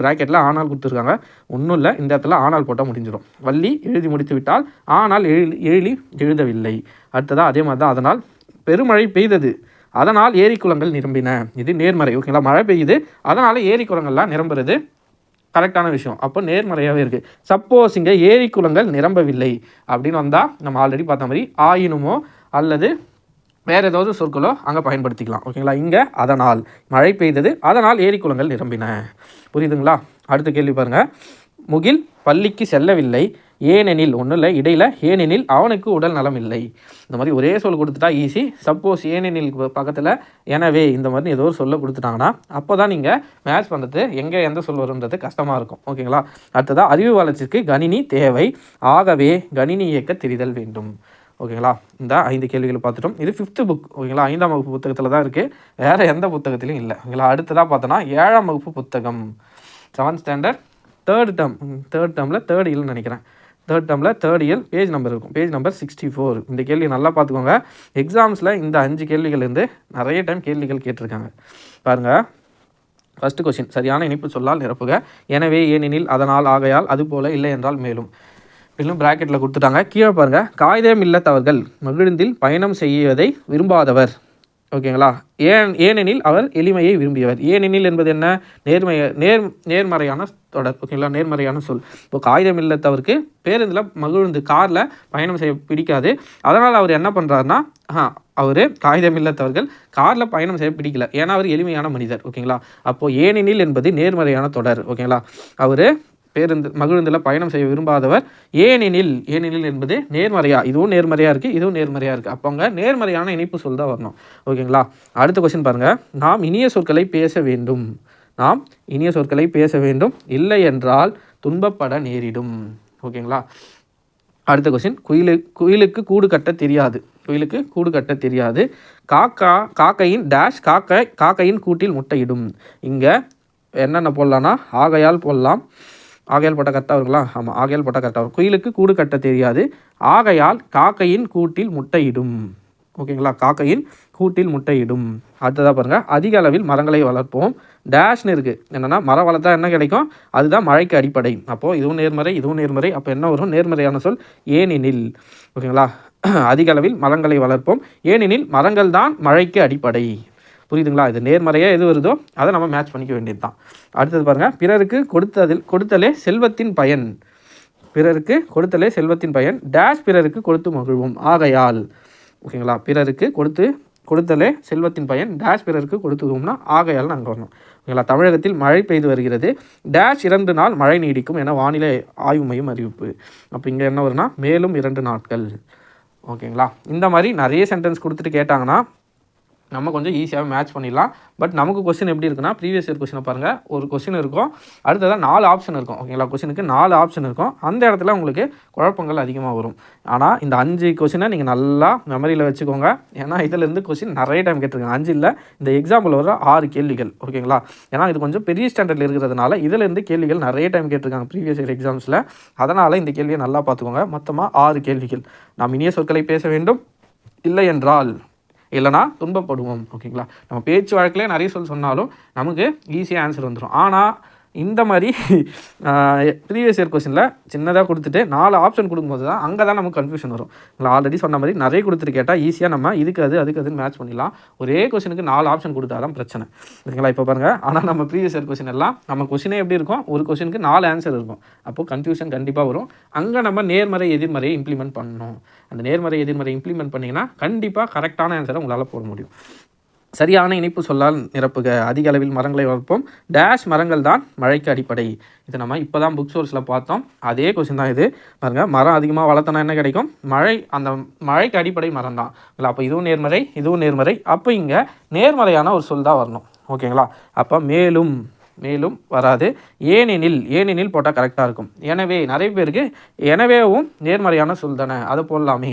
ப்ராக்கெட்டில் ஆனால் கொடுத்துருக்காங்க. ஒன்றும் இல்லை, இந்த இடத்துல ஆனால் போட்டால் முடிஞ்சிடும். வள்ளி எழுதி முடித்து விட்டால் ஆனால் எழிலி எழுதவில்லை. அடுத்ததாக அதே மாதிரி தான், அதனால் பெருமழை பெய்தது அதனால் ஏரி குளங்கள் நிரம்பின. இது நேர்மறை. ஓகேங்களா? மழை பெய்யுது அதனால் ஏரி குளங்கள்லாம் நிரம்புறது கரெக்டான விஷயம். அப்போ நேர்மறையாகவே இருக்குது. சப்போஸ் இங்கே ஏரி குளங்கள் நிரம்பவில்லை அப்படின்னு வந்தால் நம்ம ஆல்ரெடி பார்த்த மாதிரி ஆயினுமோ அல்லது வேறு ஏதாவது சொற்களோ அங்கே பயன்படுத்திக்கலாம். ஓகேங்களா? இங்கே அதனால் மழை பெய்தது அதனால் ஏரி குளங்கள் நிரம்பின. புரியுதுங்களா? அடுத்த கேள்வி பாருங்கள். முகில் பள்ளிக்கு செல்லவில்லை ஏனெனில் ஒன்றும் இல்லை இடையில் ஏனெனில் அவனுக்கு உடல் நலம் இல்லை. இந்த மாதிரி ஒரே சொல் கொடுத்துட்டா ஈஸி. சப்போஸ் ஏனெனில் பக்கத்தில் எனவே இந்த மாதிரி ஏதோ ஒரு சொல்ல கொடுத்துட்டாங்கன்னா அப்போ தான் நீங்கள் மேட்ச் பண்ணுறது எங்கே எந்த சொல் வரும்ன்றது கஷ்டமாக இருக்கும். ஓகேங்களா. அடுத்ததாக அறிவு வளர்ச்சிக்கு கணினி தேவை, ஆகவே கணினி இயக்க தெரிதல் வேண்டும். ஓகேங்களா. இந்த 5 கேள்விகள் பார்த்துட்டோம். இது 5th புக். ஓகேங்களா. 5ஆம் வகுப்பு புத்தகத்தில் தான் இருக்குது, வேறு எந்த புத்தகத்திலையும் இல்லை. ஓகேங்களா. அடுத்ததாக பார்த்தோன்னா 7ஆம் வகுப்பு புத்தகம் 7th standard 3rd term 3rd டேர்மில் 3rd இயல்னு நினைக்கிறேன். 3rd டேர்மில் 3rd இயல் பேஜ் நம்பர் இருக்கும், பேஜ் நம்பர் 64. இந்த கேள்வி நல்லா பார்த்துக்கோங்க. எக்ஸாம்ஸில் இந்த 5 கேள்விகள்லேருந்து நிறைய டைம் கேள்விகள் கேட்டிருக்காங்க. பாருங்கள். ஃபஸ்ட்டு கொஸ்டின், சரியான இணைப்பு சொல்லால் நிரப்புக. எனவே, ஏனெனில், அதனால், ஆகையால், அதுபோல், இல்லை என்றால், மேலும். இன்னும் ப்ராக்கெட்டில் கொடுத்துட்டாங்க. கீழே பாருங்கள். காகிதம் இல்லத்தவர்கள் மகிழ்ந்தில் பயணம் செய்வதை விரும்பாதவர். ஓகேங்களா. ஏனெனில் அவர் எளிமையை விரும்பியவர். ஏனெனில் என்பது என்ன? நேர்மறையான தொடர். ஓகேங்களா. நேர்மறையான சொல். இப்போ காகிதம் இல்லத்தவருக்கு பேருந்தில் மகிழ்ந்து காரில் பயணம் செய்ய பிடிக்காது. அதனால் அவர் என்ன பண்ணுறாருன்னா அவர் காகிதம் இல்லத்தவர்கள் காரில் பயணம் செய்ய பிடிக்கல, ஏன்னா அவர் எளிமையான மனிதர். ஓகேங்களா. அப்போது ஏனெனில் என்பது நேர்மறையான தொடர். ஓகேங்களா. அவர் மகிழ்ந்தில் பயணம் செய்ய விரும்பாதவர். ஏனெனில் என்பது நேர்மறையா, இதுவும் நேர்மறையாக இருக்குது, இதுவும் நேர்மறையாக இருக்குது. அப்போ அங்கே நேர்மறையான இணைப்பு சொல் தான் வரணும். ஓகேங்களா. அடுத்த கொஸ்டின் பாருங்கள். நாம் இனிய சொற்களை பேச வேண்டும். நாம் இனிய சொற்களை பேச வேண்டும், இல்லை என்றால் துன்பப்பட நேரிடும். ஓகேங்களா. அடுத்த கொஸ்டின், குயிலுக்கு கூடு கட்ட தெரியாது. குயிலுக்கு கூடு கட்ட தெரியாது. காக்கையின் டேஷ் காக்கையின் கூட்டில் முட்டையிடும். இங்கே என்னென்ன போடலான்னா ஆகையால் போடலாம். ஆகையால் போட்டால் கரெக்டாக வருங்களா? ஆமாம், ஆகையால் போட்டால் கரெக்டாக வரும். குயிலுக்கு கூடு கட்ட தெரியாது, ஆகையால் காக்கையின் கூட்டில் முட்டையிடும். ஓகேங்களா. காக்கையின் கூட்டில் முட்டையிடும். அடுத்ததாக பாருங்கள். அதிக அளவில் மரங்களை வளர்ப்போம். டேஷ்னு இருக்குது. என்னென்னா மரம் வளர்த்தா என்ன கிடைக்கும்? அதுதான் மழைக்கு அடிப்படை. அப்போது இதுவும் நேர்மறை, இதுவும் நேர்மறை. அப்போ என்ன வரும்? நேர்மறையான சொல் ஏனெனில். ஓகேங்களா. அதிக அளவில் மரங்களை வளர்ப்போம், ஏனெனில் மரங்கள் தான் மழைக்கு அடிப்படை. புரியுதுங்களா. இது நேர்மறையாக எது வருதோ அதை நம்ம மேட்ச் பண்ணிக்க வேண்டியது தான். அடுத்தது பாருங்கள். பிறருக்கு கொடுத்தலே செல்வத்தின் பயன். பிறருக்கு கொடுத்தலே செல்வத்தின் பயன் டேஷ் பிறருக்கு கொடுத்து மகிழ்வோம். ஆகையால். ஓகேங்களா. பிறருக்கு கொடுத்தலே செல்வத்தின் பயன் டேஷ் பிறருக்கு கொடுத்துவோம்னா ஆகையால் அங்கே வரணும். ஓகேங்களா. தமிழகத்தில் மழை பெய்து வருகிறது, டேஷ் 2 நாள் மழை நீடிக்கும் என வானிலை ஆய்வு மையம் அறிவிப்பு. அப்போ இங்கே என்ன வரும்னா மேலும் 2 நாட்கள். ஓகேங்களா. இந்த மாதிரி நிறைய சென்டென்ஸ் கொடுத்துட்டு கேட்டாங்கன்னா நம்ம கொஞ்சம் ஈஸியாக மேட்ச் பண்ணிடலாம். பட் நமக்கு கொஸ்டின் எப்படி இருக்குன்னா, ப்ரீவியஸ் இயர் கொஸ்டினை பாருங்கள். ஒரு கொஸ்டின் இருக்கும், அடுத்ததான் 4 ஆப்ஷன் இருக்கும். ஓகேங்களா. கொஸ்டினுக்கு 4 ஆப்ஷன் இருக்கும். அந்த இடத்துல உங்களுக்கு குழப்பங்கள் அதிகமாக வரும். ஆனால் இந்த 5 கொஸ்டினை நீங்கள் நல்லா மெமரியில் வச்சுக்கோங்க. ஏன்னா இதிலேருந்து கொஸ்டின் நிறைய டைம் கேட்டிருக்காங்க. 5 இல்லை, இந்த எக்ஸாம்பிள் வர 6 கேள்விகள். ஓகேங்களா. ஏன்னா இது கொஞ்சம் பெரிய ஸ்டாண்டர்டில் இருக்கிறதுனால இதிலேருந்து கேள்விகள் நிறைய டைம் கேட்டிருக்காங்க ப்ரீவியஸ் இயர் எக்ஸாம்ஸில். அதனால் இந்த கேள்வியை நல்லா பார்த்துக்கோங்க. மொத்தமாக 6 கேள்விகள். நாம் இனிய சொற்களை பேச வேண்டும், இல்லை என்றால், இல்லைனா துன்பப்படுவோம். ஓகேங்களா. நம்ம பேச்சு வழக்கிலே நிறைய சொன்னாலும் நமக்கு ஈஸியாக ஆன்சர் வந்துடும். ஆனால் இந்த மாதிரி ப்ரீவியஸ் இயர் கொஸ்டினில் சின்னதாக கொடுத்துட்டு 4 ஆப்ஷன் கொடுக்கும்போது தான் அங்கே தான் நமக்கு கன்ஃபியூஷன் வரும். இல்லை ஆல்ரெடி சொன்ன மாதிரி நிறைய கொடுத்துட்டு கேட்டால் ஈஸியாக நம்ம இதுக்கு அதுன்னு மேட்ச் பண்ணிடலாம். ஒரே கொஸ்டினுக்கு 4 ஆப்ஷன் கொடுத்தா தான் பிரச்சனை. ஓகேங்களா. இப்போ பாருங்கள். ஆனால் நம்ம ப்ரீவியஸ் இயர் கொஸ்டின் எல்லாம் நம்ம கொஸ்டினே எப்படி இருக்கும், ஒரு கொஸ்டினுக்கு 4 ஆன்சர் இருக்கும். அப்போது கன்ஃபியூஷன் கண்டிப்பாக வரும். அங்கே நம்ம நேர்மறை எதிர்மறையை இம்ப்ளிமெண்ட் பண்ணணும். அந்த நேர்மறை எதிர்மறை இம்ப்ளிமெண்ட் பண்ணிங்கன்னா கண்டிப்பாக கரெக்டான ஆன்சரை உங்களால் போட முடியும். சரியான இணைப்பு சொல்லால் நிரப்புக. அதிக அளவில் மரங்களை வளர்ப்போம், டேஷ் மரங்கள் தான் மழைக்கு அடிப்படை. இது நம்ம இப்போ தான் புக் சோர்ஸில் பார்த்தோம். அதே கொஸ்டின் தான் இது. பாருங்கள். மரம் அதிகமாக வளர்த்தனா என்ன கிடைக்கும்? அந்த மழைக்கு அடிப்படை மரம் தான். இல்லை அப்போ இதுவும் நேர்மறை, இதுவும் நேர்மறை. அப்போ இங்கே நேர்மறையான ஒரு சொல் தான் வரணும். ஓகேங்களா. அப்போ மேலும் வராது. ஏனெனில் போட்டால் கரெக்டாக இருக்கும். எனவே நிறைய பேருக்கு எனவேவும் நேர்மறையான சொல் தானே, அதை போடலாமே.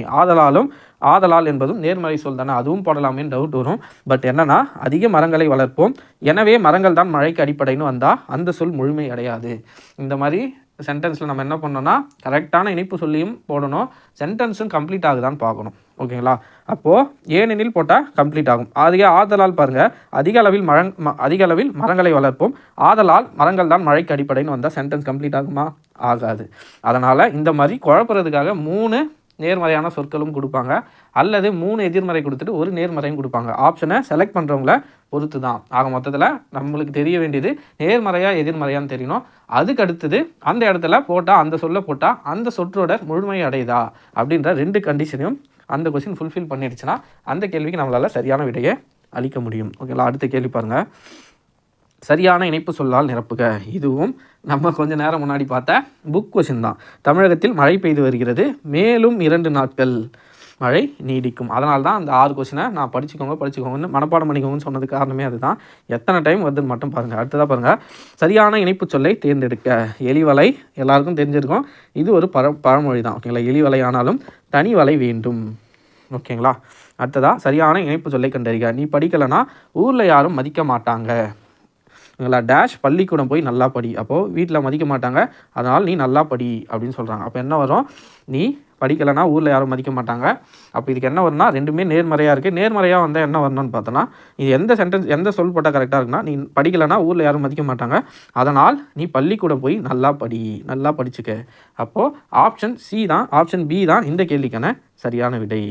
ஆதலால் என்பதும் நேர்மறை சொல் தானே, அதுவும் போடலாமேன்னு டவுட் வரும். பட் என்னன்னா அதிக மரங்களை வளர்ப்போம், எனவே மரங்கள் தான் மழைக்கு அடிப்படைன்னு வந்தால் அந்த சொல் முழுமை அடையாது. இந்த மாதிரி சென்டென்ஸில் நம்ம என்ன பண்ணோன்னா கரெக்டான இணைப்பு சொல்லியும் போடணும், சென்டென்ஸும் கம்ப்ளீட் ஆகுதான்னு பார்க்கணும். ஓகேங்களா. அப்போது ஏனெனில் போட்டால் கம்ப்ளீட் ஆகும். ஆதலால் பாருங்கள். அதிக அளவில் மரங்களை வளர்ப்போம், ஆதலால் மரங்கள் தான் மழைக்கு அடிப்படைன்னு வந்தால் சென்டென்ஸ் கம்ப்ளீட் ஆகுமா? ஆகாது. அதனால் இந்த மாதிரி குழப்பறதுக்காக 3 நேர்மறையான சொற்களும் கொடுப்பாங்க, அல்லது 3 எதிர்மறை கொடுத்துட்டு ஒரு நேர்மறையும் கொடுப்பாங்க. ஆப்ஷனை செலக்ட் பண்ணுறவங்கள பொறுத்து தான். ஆக மொத்தத்தில் நம்மளுக்கு தெரிய வேண்டியது நேர்மறையாக எதிர்மறையான்னு தெரியணும். அதுக்கு அடுத்தது அந்த இடத்துல போட்டால் அந்த சொல்ல போட்டால் அந்த சொற்றொடர் முழுமை அடையுதா அப்படின்ற 2 கண்டிஷனையும் அந்த கொஸ்டின் ஃபுல்ஃபில் பண்ணிடுச்சுன்னா அந்த கேள்விக்கு நம்மளால் சரியான விடையை அளிக்க முடியும். ஓகேங்களா. அடுத்த கேள்வி பாருங்கள். சரியான இணைப்பு சொல்லால் நிரப்புக. இதுவும் நம்ம கொஞ்ச நேரம் முன்னாடி பார்த்த புக் கொஷின் தான். தமிழகத்தில் மழை பெய்து வருகிறது, மேலும் 2 நாட்கள் மழை நீடிக்கும். அதனால தான் அந்த 6 கொஷினை நான் படிச்சுக்கோங்கன்னு மனப்பாடம் பண்ணிக்கோங்கன்னு சொன்னது காரணமே அதுதான். எத்தனை டைம் வருதுன்னு மட்டும் பாருங்கள். அடுத்ததாக பாருங்கள், சரியான இணைப்பு சொல்லை தேர்ந்தெடுக்க. எலிவலை எல்லாருக்கும் தெரிஞ்சிருக்கும், இது ஒரு பழமொழி தான். ஓகேங்களா, எலிவலை ஆனாலும் தனி வலை வேண்டும். ஓகேங்களா, அடுத்ததாக சரியான இணைப்பு சொல்லை கண்டறிக. நீ படிக்கலைன்னா ஊரில் யாரும் மதிக்க மாட்டாங்க. ஓகேங்களா, டேஷ் பள்ளிக்கூடம் போய் நல்லா படி. அப்போது வீட்டில் மதிக்க மாட்டாங்க, அதனால் நீ நல்லா படி அப்படின்னு சொல்கிறாங்க. அப்போ என்ன வரும், நீ படிக்கலைன்னா ஊரில் யாரும் மதிக்க மாட்டாங்க. அப்போ இதுக்கு என்ன வரும்னா ரெண்டுமே நேர்மறையாக இருக்குது. நேர்மறையாக வந்தால் என்ன வரணும்னு பார்த்தோன்னா, இது எந்த சொல் போட்டால் கரெக்டாக இருக்குன்னா, நீ படிக்கலைன்னா ஊரில் யாரும் மதிக்க மாட்டாங்க, அதனால் நீ பள்ளிக்கூடம் போய் நல்லா படிச்சுக்க. அப்போது ஆப்ஷன் சி தான், ஆப்ஷன் பி தான் இந்த கேள்விக்கான சரியான விடை.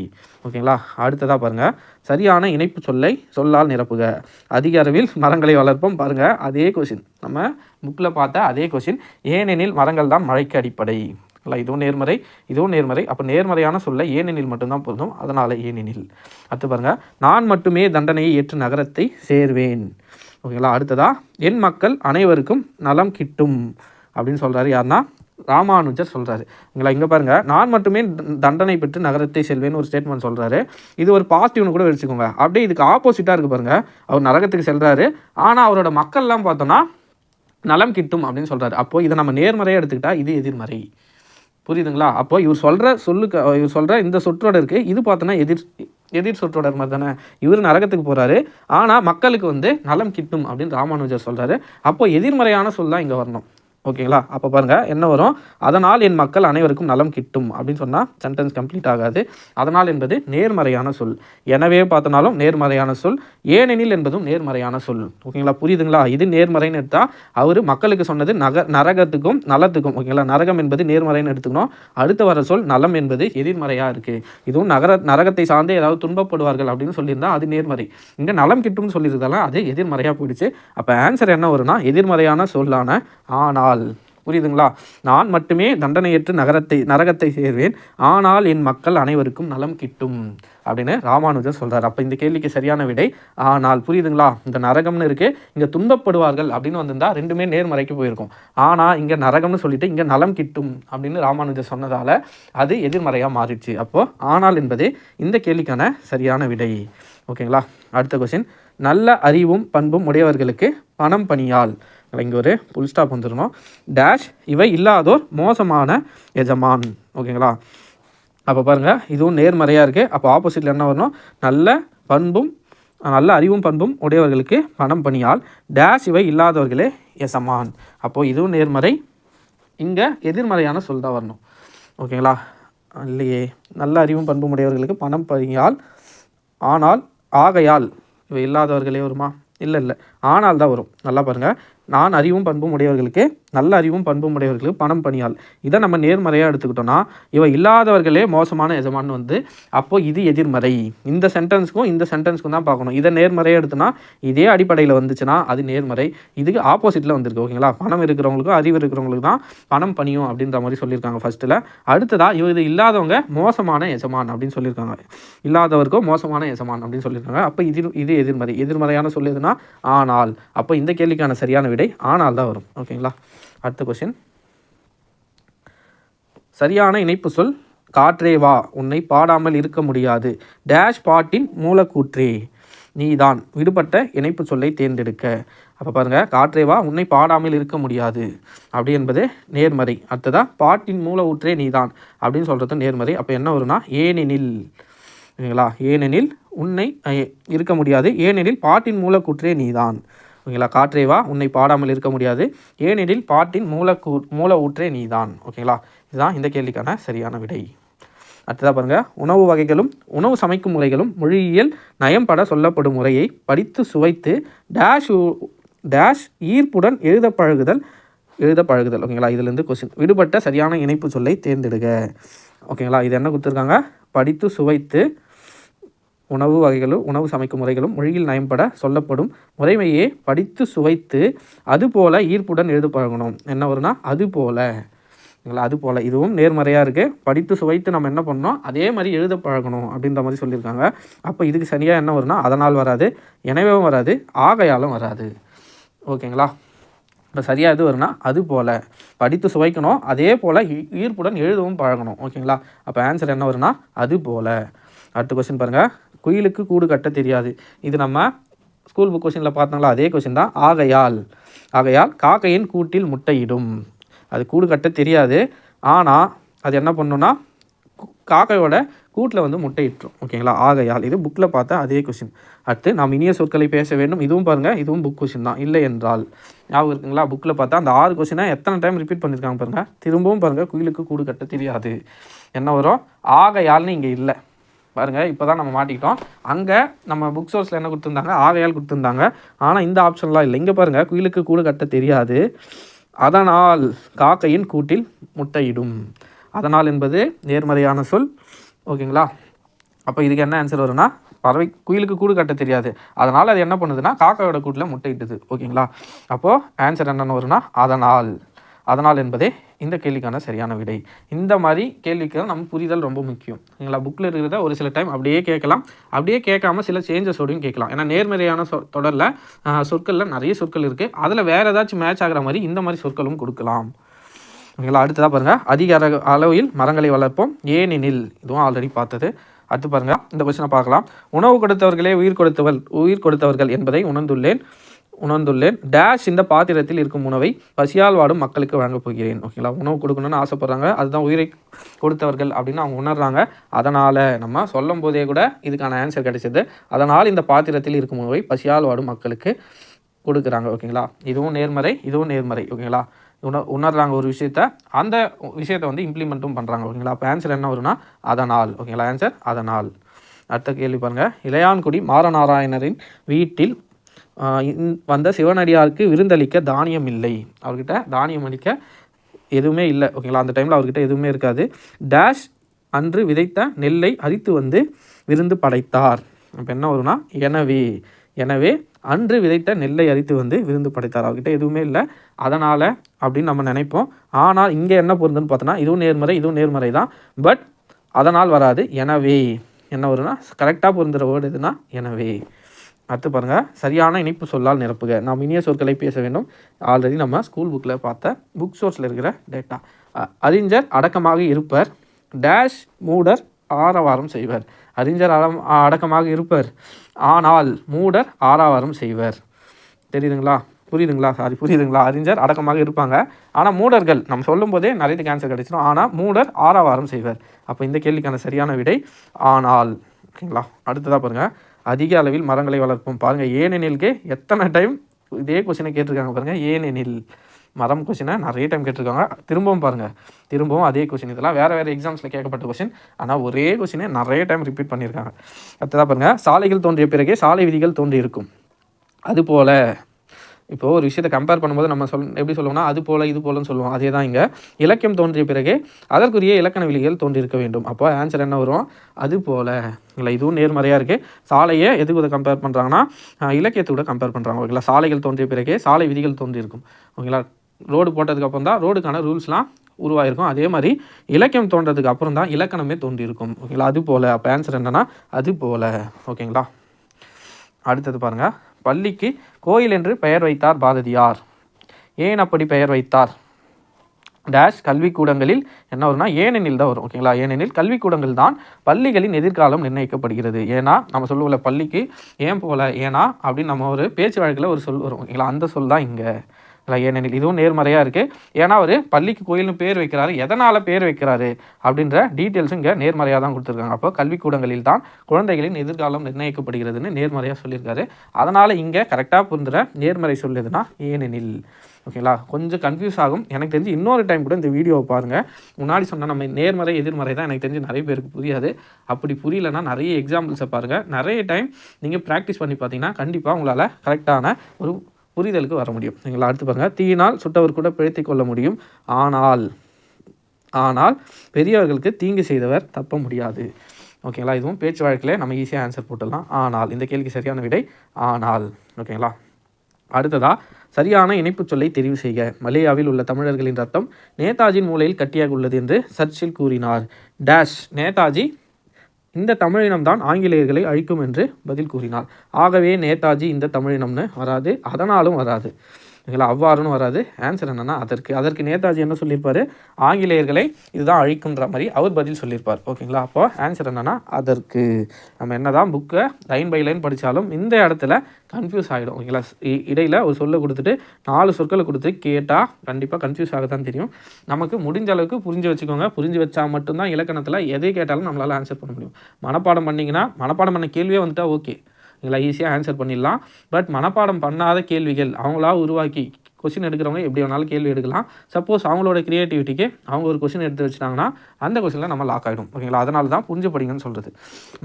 ஓகேங்களா, அடுத்ததாக பாருங்கள், சரியான இணைப்பு சொல்லால் நிரப்புக. அதிக அளவில் மரங்களை வளர்ப்போம். பாருங்கள், அதே கொஷின் நம்ம புக்கில் பார்த்த அதே கொஷின். ஏனெனில் மரங்கள் தான் மழைக்கு அடிப்படை. இல்லை, இதுவும் நேர்மறை. அப்போ நேர்மறையான சொல்ல ஏனெனில் மட்டும்தான் பொருந்தும், அதனால் ஏனெனில். அடுத்து பாருங்கள், நான் மட்டுமே தண்டனையை ஏற்று நகரத்தை சேர்வேன். ஓகேங்களா, அடுத்ததா என் மக்கள் அனைவருக்கும் நலம் கிட்டும் அப்படின்னு சொல்கிறாரு. யாருன்னா ராமானுஜர் சொல்கிறாரு. இங்கே பாருங்கள், நான் மட்டுமே தண்டனை பெற்று நகரத்தை செல்வேன்னு ஒரு ஸ்டேட்மெண்ட் சொல்கிறாரு. இது ஒரு பாசிட்டிவ்னு கூட வச்சுக்கோங்க. அப்படியே இதுக்கு ஆப்போசிட்டாக இருக்குது பாருங்கள். அவர் நரகத்துக்கு செல்கிறாரு, ஆனால் அவரோட மக்கள்லாம் பார்த்தோன்னா நலம் கிட்டும் அப்படின்னு சொல்கிறாரு. அப்போது இதை நம்ம நேர்மறையாக எடுத்துக்கிட்டால் இது எதிர்மறை. புரியுதுங்களா? அப்போ இவர் சொல்கிற இந்த சொற்றொடருக்கு இது பார்த்தோன்னா எதிர் சொற்றொடர் மாதிரி தானே. இவர் நரகத்துக்கு போகிறாரு, ஆனால் மக்களுக்கு நலம் கிட்டும் அப்படின்னு ராமானுஜர் சொல்கிறாரு. அப்போ எதிர்மறையான சொல் தான் இங்கே வரணும். ஓகேங்களா, அப்போ பாருங்கள் என்ன வரும், அதனால் என் மக்கள் அனைவருக்கும் நலம் கிட்டும் அப்படின்னு சொன்னால் சென்டென்ஸ் கம்ப்ளீட் ஆகாது. அதனால் என்பது நேர்மறையான சொல். எனவே பார்த்தனாலும் நேர்மறையான சொல். ஏனெனில் என்பதும் நேர்மறையான சொல். ஓகேங்களா, புரியுதுங்களா? இது நேர்மறைன்னு எடுத்தால் அவர் மக்களுக்கு சொன்னது நரகத்துக்கும் நலத்துக்கும். ஓகேங்களா, நரகம் என்பது நேர்மறைன்னு எடுத்துக்கணும். அடுத்து வர சொல் நலம் என்பது எதிர்மறையாக இருக்குது. இதுவும் நரகத்தை சார்ந்து ஏதாவது துன்பப்படுவார்கள் அப்படின்னு சொல்லியிருந்தால் அது நேர்மறை. இங்கே நலம் கிட்டும்னு சொல்லியிருந்தாலும் அது எதிர்மறையாக போயிடுச்சு. அப்போ ஆன்சர் என்ன வரும்னா எதிர்மறையான சொல்லான ஆனால். புரியுதுங்களா? நான் மட்டுமே தண்டனையற்று நரகத்தை சேர்வேன், ஆனால் என் மக்கள் அனைவருக்கும் நலம் கிட்டும் அப்படின்னு ராமானுஜர் சொல்கிறார். அப்போ இந்த கேள்விக்கு சரியான விடை ஆனால். புரியுதுங்களா? இந்த நரகம்னு இருக்குது, இங்கே துன்பப்படுவார்கள் அப்படின்னு வந்திருந்தா ரெண்டுமே நேர்மறைக்கு போயிருக்கும். ஆனால் இங்கே நரகம்னு சொல்லிட்டு இங்கே நலம் கிட்டும் அப்படின்னு ராமானுஜர் சொன்னதால் அது எதிர்மறையாக மாறிடுச்சு. அப்போது ஆனால் என்பதே இந்த கேள்விக்கான சரியான விடை. ஓகேங்களா, அடுத்த கொஸ்டின், நல்ல அறிவும் பண்பும் உடையவர்களுக்கு பணம் பணியால். இங்கே ஒரு புல் ஸ்டாப் வந்துடணும். டேஷ் இவை இல்லாதோர் மோசமான எஜமான். ஓகேங்களா, அப்போ பாருங்கள் இதுவும் நேர்மறையாக இருக்குது. அப்போ ஆப்போசிட்டில் என்ன வரணும், நல்ல அறிவும் பண்பும் உடையவர்களுக்கு பணம் பணியால் டேஷ் இவை இல்லாதவர்களே எசமான். அப்போது இதுவும் நேர்மறை. இங்கே எதிர்மறையான சொல் தான் வரணும். ஓகேங்களா, இல்லையே, நல்ல அறிவும் பண்பும் உடையவர்களுக்கு பணம் பணியால் ஆனால் ஆகையால் இவை இல்லாதவர்களே வருமா? இல்லை, ஆனால் தான் வரும். நல்லா பாருங்கள், நான் அறிவும் பண்பும் உடையவர்களுக்கு நல்ல அறிவும் பண்பும் உடையவர்களுக்கு பணம் பணியால். இதை நம்ம நேர்மறையாக எடுத்துக்கிட்டோன்னா இவை இல்லாதவர்களே மோசமான எஜமான்னு அப்போது இது எதிர்மறை. இந்த சென்டென்ஸ்க்கும் தான் பார்க்கணும். இதை நேர்மறையாக எடுத்தோன்னா இதே அடிப்படையில் வந்துச்சுன்னா அது நேர்மறை. இதுக்கு ஆப்போசிட்டில் வந்திருக்கு. ஓகேங்களா, பணம் இருக்கிறவங்களுக்கும் அறிவு இருக்கிறவங்களுக்கு தான் பணம் பணியும் அப்படின்ற மாதிரி சொல்லியிருக்காங்க ஃபர்ஸ்ட்டில். அடுத்ததாக இது இல்லாதவங்க மோசமான எஜமான் அப்படின்னு சொல்லியிருக்காங்க. இல்லாதவருக்கும் மோசமான எஜமான் அப்படின்னு சொல்லியிருக்காங்க. அப்போ இது எதிர்மறையான சொல்லுதுன்னா ஆனால். அப்போ இந்த கேள்விக்கான சரியான விடை ஆனால் தான் வரும். ஓகேங்களா, அடுத்த கொஸ்டின், சரியான இணைப்பு சொல் காற்றே வா உன்னை பாடாமல் இருக்க முடியாது டேஷ் பாட்டின் மூலக்கூற்றே நீதான். விடுபட்ட இணைப்பு சொல்லை தேர்ந்தெடுக்க. அப்போ பாருங்கள், காற்றே வா உன்னை பாடாமல் இருக்க முடியாது அப்படி என்பது நேர்மறை. அடுத்ததாக பாட்டின் மூல ஊற்றே நீதான் அப்படின்னு சொல்கிறது நேர்மறை. அப்போ என்ன வரும்னா ஏனெனில். ஓகேங்களா, ஏனெனில் உன்னை இருக்க முடியாது, ஏனெனில் பாட்டின் மூலக்கூற்றே நீதான். ஓகேங்களா, காற்றே வா உன்னை பாடாமல் இருக்க முடியாது, ஏனெனில் பாட்டின் மூல ஊற்றே நீதான். ஓகேங்களா, இதுதான் இந்த கேள்விக்கான சரியான விடை. அடுத்ததாக பாருங்கள், உணவு வகைகளும் உணவு சமைக்கும் முறைகளும் மொழியியல் நயம்பட சொல்லப்படும் முறையை படித்து சுவைத்து டேஷ் ஈர்ப்புடன் எழுத பழகுதல். ஓகேங்களா, இதுலேருந்து கொஸ்டின், விடுபட்ட சரியான இணைப்பு சொல்லை தேர்ந்தெடுக்க. ஓகேங்களா, இது என்ன கொடுத்துருக்காங்க, படித்து சுவைத்து உணவு வகைகளும் உணவு சமைக்கும் முறைகளும் மொழியில் நயம்பட சொல்லப்படும் முறைமையே படித்து சுவைத்து அதுபோல் ஈர்ப்புடன் எழுத பழகணும். என்ன வரும்னா அதுபோல். அதுபோல் இதுவும் நேர்மறையாக இருக்குது. படித்து சுவைத்து நம்ம என்ன பண்ணோம், அதே மாதிரி எழுத பழகணும் அப்படின்ற மாதிரி சொல்லியிருக்காங்க. அப்போ இதுக்கு சரியாக என்ன வரும்னா அதனால் வராது, எனவேவும் வராது, ஆகையாலும் வராது. ஓகேங்களா. இப்போ சரியாக எது வரும்னா அது போல் படித்து சுவைக்கணும், அதே போல் ஈர்ப்புடன் எழுதவும் பழகணும். ஓகேங்களா. அப்போ ஆன்சர் என்ன வரும்னா அது போல். அடுத்த கொஸ்டின் பாருங்கள். குயிலுக்கு கூடு கட்ட தெரியாது. இது நம்ம ஸ்கூல் புக் கொஸ்டினில் பார்த்தோங்களா, அதே கொஸ்டின் தான். ஆகையால் காக்கையின் கூட்டில் முட்டையிடும். அது கூடு கட்ட தெரியாது, ஆனால் அது என்ன பண்ணுன்னா காக்கையோட கூட்டில் வந்து முட்டையிட்டுரும். ஓகேங்களா. ஆகையால் இது புக்கில் பார்த்தா அதே கொஸ்டின். அடுத்து நாம் இனிய சொற்களை பேச வேண்டும். இதுவும் பாருங்கள், இதுவும் புக் கொஸ்டின் தான். இல்லை என்றால் ஞாபகம் இருக்குங்களா, புக்கில் பார்த்தா அந்த 6 கொஸ்டினை எத்தனை டைம் ரிப்பீட் பண்ணியிருக்காங்க பாருங்கள். திரும்பவும் பாருங்கள், குயிலுக்கு கூடு கட்ட தெரியாது என்ன வரும், ஆகையால்னு இங்கே இல்லை பாருங்கள். இப்போ தான் நம்ம மாட்டிக்கிட்டோம். அங்கே நம்ம புக் சோர்ஸில் என்ன கொடுத்துருந்தாங்க, ஆகையால் கொடுத்துருந்தாங்க. ஆனால் இந்த ஆப்ஷன்லாம் இல்லை. இங்கே பாருங்கள், குயிலுக்கு கூடு கட்ட தெரியாது, அதனால் காக்கையின் கூட்டில் முட்டையிடும். அதனால் என்பது நேர்மறையான சொல். ஓகேங்களா. அப்போ இதுக்கு என்ன ஆன்சர் வரும்னா, குயிலுக்கு கூடு கட்ட தெரியாது, அதனால் அது என்ன பண்ணுதுன்னா காக்கையோட கூட்டில் முட்டையிட்டுது. ஓகேங்களா. அப்போது ஆன்சர் என்னென்னு வரும்னா அதனால் என்பதே இந்த கேள்விக்கான சரியான விடை. இந்த மாதிரி கேள்விக்கு நம்ம புரிதல் ரொம்ப முக்கியம். ஓகேங்களா. புக்கில் இருக்கிறத ஒரு சில டைம் அப்படியே கேட்கலாம், அப்படியே கேட்காம சில சேஞ்சஸோடையும் கேட்கலாம். ஏன்னா நேர்மறையான தொடரில் சொற்களில் நிறைய சொற்கள் இருக்குது, அதில் வேறு ஏதாச்சும் மேட்ச் ஆகிற மாதிரி இந்த மாதிரி சொற்களும் கொடுக்கலாம். ஓகேங்களா. அடுத்ததாக பாருங்கள், அதிக அளவில் மரங்களை வளர்ப்போம் ஏனெனில், இதுவும் ஆல்ரெடி பார்த்தது. அடுத்து பாருங்கள், இந்த கொஸ்டினை பார்க்கலாம். உணவு கொடுத்தவர்களே உயிர் கொடுத்தவர்கள் என்பதை உணர்ந்துள்ளேன் டேஷ் இந்த பாத்திரத்தில் இருக்கும் உணவை பசியால் வாடும் மக்களுக்கு வழங்கப் போகிறேன். ஓகேங்களா. உணவு கொடுக்கணும்னு ஆசைப்படுறாங்க, அதுதான் உயிரை கொடுத்தவர்கள் அப்படின்னு அவங்க உணர்றாங்க. அதனால் நம்ம சொல்லும் போதே கூட இதுக்கான ஆன்சர் கிடைச்சது. அதனால் இந்த பாத்திரத்தில் இருக்கும் உணவை பசியால் வாடும் மக்களுக்கு கொடுக்குறாங்க. ஓகேங்களா. இதுவும் நேர்மறை, இதுவும் நேர்மறை. ஓகேங்களா. உணர்றாங்க ஒரு விஷயத்த, அந்த விஷயத்தை வந்து இம்ப்ளிமெண்ட்டும் பண்ணுறாங்க. ஓகேங்களா. அப்போ ஆன்சர் என்ன வரும்னா அதனால். ஓகேங்களா. ஆன்சர் அதனால். அடுத்த கேள்வி பாருங்கள். இளையான்குடி மாரநாராயணரின் வீட்டில் வந்த சிவனடியாருக்கு விருந்தளிக்க தானியம் இல்லை. அவர்கிட்ட தானியம் அளிக்க எதுவுமே இல்லை. ஓகேங்களா. அந்த டைமில் அவர்கிட்ட எதுவுமே இருக்காது. டேஷ் அன்று விதைத்த நெல்லை அரித்து வந்து விருந்து படைத்தார். இப்போ என்ன வரும்னா எனவே அன்று விதைத்த நெல்லை அரித்து வந்து விருந்து படைத்தார். அவர்கிட்ட எதுவுமே இல்லை, அதனால் அப்படின்னு நம்ம நினைப்போம். ஆனால் இங்கே என்ன பொருந்துன்னு பார்த்தோன்னா இதுவும் நேர்மறை தான். பட் அதனால் வராது, எனவே என்ன வரும்னா கரெக்டாக பொருந்துகிற வேர்டு எதுனா எனவே. அடுத்து பாருங்கள், சரியான இணைப்பு சொல்லால் நிரப்புக. நாம் இனிய சொற்களை பேச வேண்டும். ஆல்ரெடி நம்ம ஸ்கூல் புக்கில் பார்த்த புக் சோர்ஸில் இருக்கிற டேட்டா. அறிஞர் அடக்கமாக இருப்பர் டேஷ் மூடர் ஆரவாரம் செய்வர். அறிஞர் அடக்கமாக இருப்பர், ஆனால் மூடர் ஆரவாரம் செய்வர். புரியுதுங்களா. அறிஞர் அடக்கமாக இருப்பாங்க, ஆனால் மூடர்கள் நம்ம சொல்லும் போதே நிறைய கேன்சர் கிடைச்சிடும். ஆனால் மூடர் ஆரவாரம் செய்வர். அப்போ இந்த கேள்விக்கான சரியான விடை ஆனால். ஓகேங்களா. அடுத்ததாக பாருங்கள், அதிக அளவில் மரங்களை வளர்ப்போம். பாருங்கள், ஏனெனிலுக்கு எத்தனை டைம் இதே கொஸ்டினை கேட்டிருக்காங்க பாருங்கள். ஏனெனில் மரம் கொஸ்டினை நிறைய டைம் கேட்டிருக்காங்க. திரும்பவும் அதே கொஸ்டின். இதெல்லாம் வேறு எக்ஸாம்ஸில் கேட்கப்பட்ட கொஸ்டின், ஆனால் ஒரே கொஸ்டினை நிறைய டைம் ரிப்பீட் பண்ணியிருக்காங்க. அடுத்ததாக பாருங்கள், சாலைகள் தோன்றிய பிறகே சாலை விதிகள் தோன்றி இருக்கும். அதுபோல் இப்போது ஒரு விஷயத்தை கம்பேர் பண்ணும்போது நம்ம எப்படி சொல்லுவோம்னா அது போல் இது போலன்னு சொல்லுவோம். அதே தான் இங்கே இலக்கியம் தோன்றிய பிறகே அதற்குரிய இலக்கண விதிகள் தோன்றியிருக்க வேண்டும். அப்போ ஆன்சர் என்ன வரும், அது போல். இல்லை, இதுவும் நேர்மறையாக இருக்குது. சாலையை எதுக்கு கம்பேர் பண்ணுறாங்கன்னா இலக்கியத்தோட கம்பேர் பண்ணுறாங்க. ஓகேங்களா. சாலைகள் தோன்றிய பிறகே சாலை விதிகள் தோன்றியிருக்கும். ஓகேங்களா. ரோடு போட்டதுக்கப்புறம் தான் ரோடுக்கான ரூல்ஸ்லாம் உருவாயிருக்கும். அதே மாதிரி இலக்கியம் தோன்றதுக்கு அப்புறம் தான் இலக்கணமே தோன்றியிருக்கும். ஓகேங்களா. அது போல். அப்போ ஆன்சர் என்னென்னா அது போல். ஓகேங்களா. அடுத்தது பாருங்கள், பள்ளிக்கு கோயில் என்று பெயர் வைத்தார் பாரதியார். ஏன் அப்படி பெயர் வைத்தார் டேஷ் கல்விக்கூடங்களில் என்ன வரும்னா ஏனெனில் தான் வரும். ஓகேங்களா. ஏனெனில் கல்விக்கூடங்கள் தான் பள்ளிகளின் எதிர்காலம் நிர்ணயிக்கப்படுகிறது. ஏன்னா நம்ம சொல்லுவோம்ல பள்ளிக்கு ஏன் போல, ஏன்னா அப்படின்னு நம்ம ஒரு பேச்சு வழக்கில் ஒரு சொல் வரும். ஓகேங்களா. அந்த சொல் தான் இங்கே. இல்லை, ஏனெனில் இதுவும் நேர்மறையாக இருக்குது. ஏன்னா அவர் பள்ளிக்கு கோயில்னு பேர் வைக்கிறாரு, எதனால் பேர் வைக்கிறாரு அப்படின்ற டீட்டெயில்ஸும் இங்கே நேர்மறையாக தான் கொடுத்துருக்காங்க. அப்போ கல்விக்கூடங்களில் தான் குழந்தைகளின் எதிர்காலம் நிர்ணயிக்கப்படுகிறதுன்னு நேர்மறையாக சொல்லியிருக்காரு. அதனால் இங்கே கரெக்டாக புரிந்துற நேர்மறை சொல்லுதுன்னா ஏனெனில். ஓகேங்களா. கொஞ்சம் கன்ஃபியூஸ் ஆகும். எனக்கு தெரிஞ்சு இன்னொரு டைம் கூட இந்த வீடியோவை பாருங்கள். முன்னாடி சொன்னால் நம்ம நேர்மறை எதிர்மறை தான் எனக்கு தெரிஞ்சு நிறைய பேருக்கு புரியாது. அப்படி புரியலைன்னா நிறைய எக்ஸாம்பிள்ஸை பாருங்கள். நிறைய டைம் நீங்கள் ப்ராக்டிஸ் பண்ணி பார்த்தீங்கன்னா கண்டிப்பாக உங்களால் கரெக்டான ஒரு புரிதலுக்கு வர முடியும். நீங்கள் அடுத்து பாருங்கள், தீயினால் சுட்டவர் கூட பிழைத்து கொள்ள முடியும், ஆனால் பெரியவர்களுக்கு தீங்கு செய்தவர் தப்ப முடியாது. ஓகேங்களா. இதுவும் பேச்சு வழக்கில் நம்ம ஈஸியாக ஆன்சர் போட்டுடலாம். ஆனால் இந்த கேள்விக்கு சரியான விடை ஆனால். ஓகேங்களா. அடுத்ததாக சரியான இணைப்பு சொல்லை தெரிவு செய்க. மலேயாவில் உள்ள தமிழர்களின் ரத்தம் நேதாஜியின் மூலையில் கட்டியாக உள்ளது என்று சர்ச்சில் கூறினார். டேஷ் நேதாஜி இந்த தமிழினம் தான் ஆங்கிலேயர்களை அழிக்கும் என்று பதில் கூறினார். ஆகவே நேதாஜி இந்த தமிழினம்னு வராது, அதனாலும் வராது. ஓகேங்களா, அவ்வாறுன்னு வராது. ஆன்சர் என்னென்னா அதற்கு நேதாஜி என்ன சொல்லியிருப்பார், ஆங்கிலேயர்களை இதுதான் அழிக்குன்ற மாதிரி அவர் பதில் சொல்லியிருப்பார். ஓகேங்களா, அப்போ ஆன்சர் என்னென்னா அதற்கு. நம்ம என்ன தான் புக்கை லைன் பை லைன் படித்தாலும் இந்த இடத்துல கன்ஃபியூஸ் ஆகிடும். ஓகேங்களா, இடையில் ஒரு சொல்லை கொடுத்துட்டு 4 சொற்களை கொடுத்து கேட்டால் கண்டிப்பாக கன்ஃபியூஸ் ஆக தான் தெரியும். நமக்கு முடிஞ்ச அளவுக்கு புரிஞ்சு வச்சுக்கோங்க. புரிஞ்சு வச்சா மட்டும்தான் இலக்கணத்தில் எதை கேட்டாலும் நம்மளால் ஆன்சர் பண்ண முடியும். மனப்பாடம் பண்ணிங்கன்னா மனப்பாடம் பண்ண கேள்வியே வந்துட்டால் ஓகே, இல்லை ஈஸியாக ஆன்சர் பண்ணிடலாம். பட் மனப்பாடம் பண்ணாத கேள்விகள் அவங்களா உருவாக்கி கொஸ்டின் எடுக்கிறவங்க எப்படி வேணாலும் கேள்வி எடுக்கலாம். சப்போஸ் அவங்களோட க்ரியேட்டிவிட்டிக்கு அவங்க ஒரு கொஸ்டின் எடுத்து வச்சுட்டாங்கன்னா அந்த கொஸ்டினில் நம்ம லாக் ஆகிடும். ஓகேங்களா, அதனால தான் புரிஞ்சு படிங்கன்னு சொல்கிறது.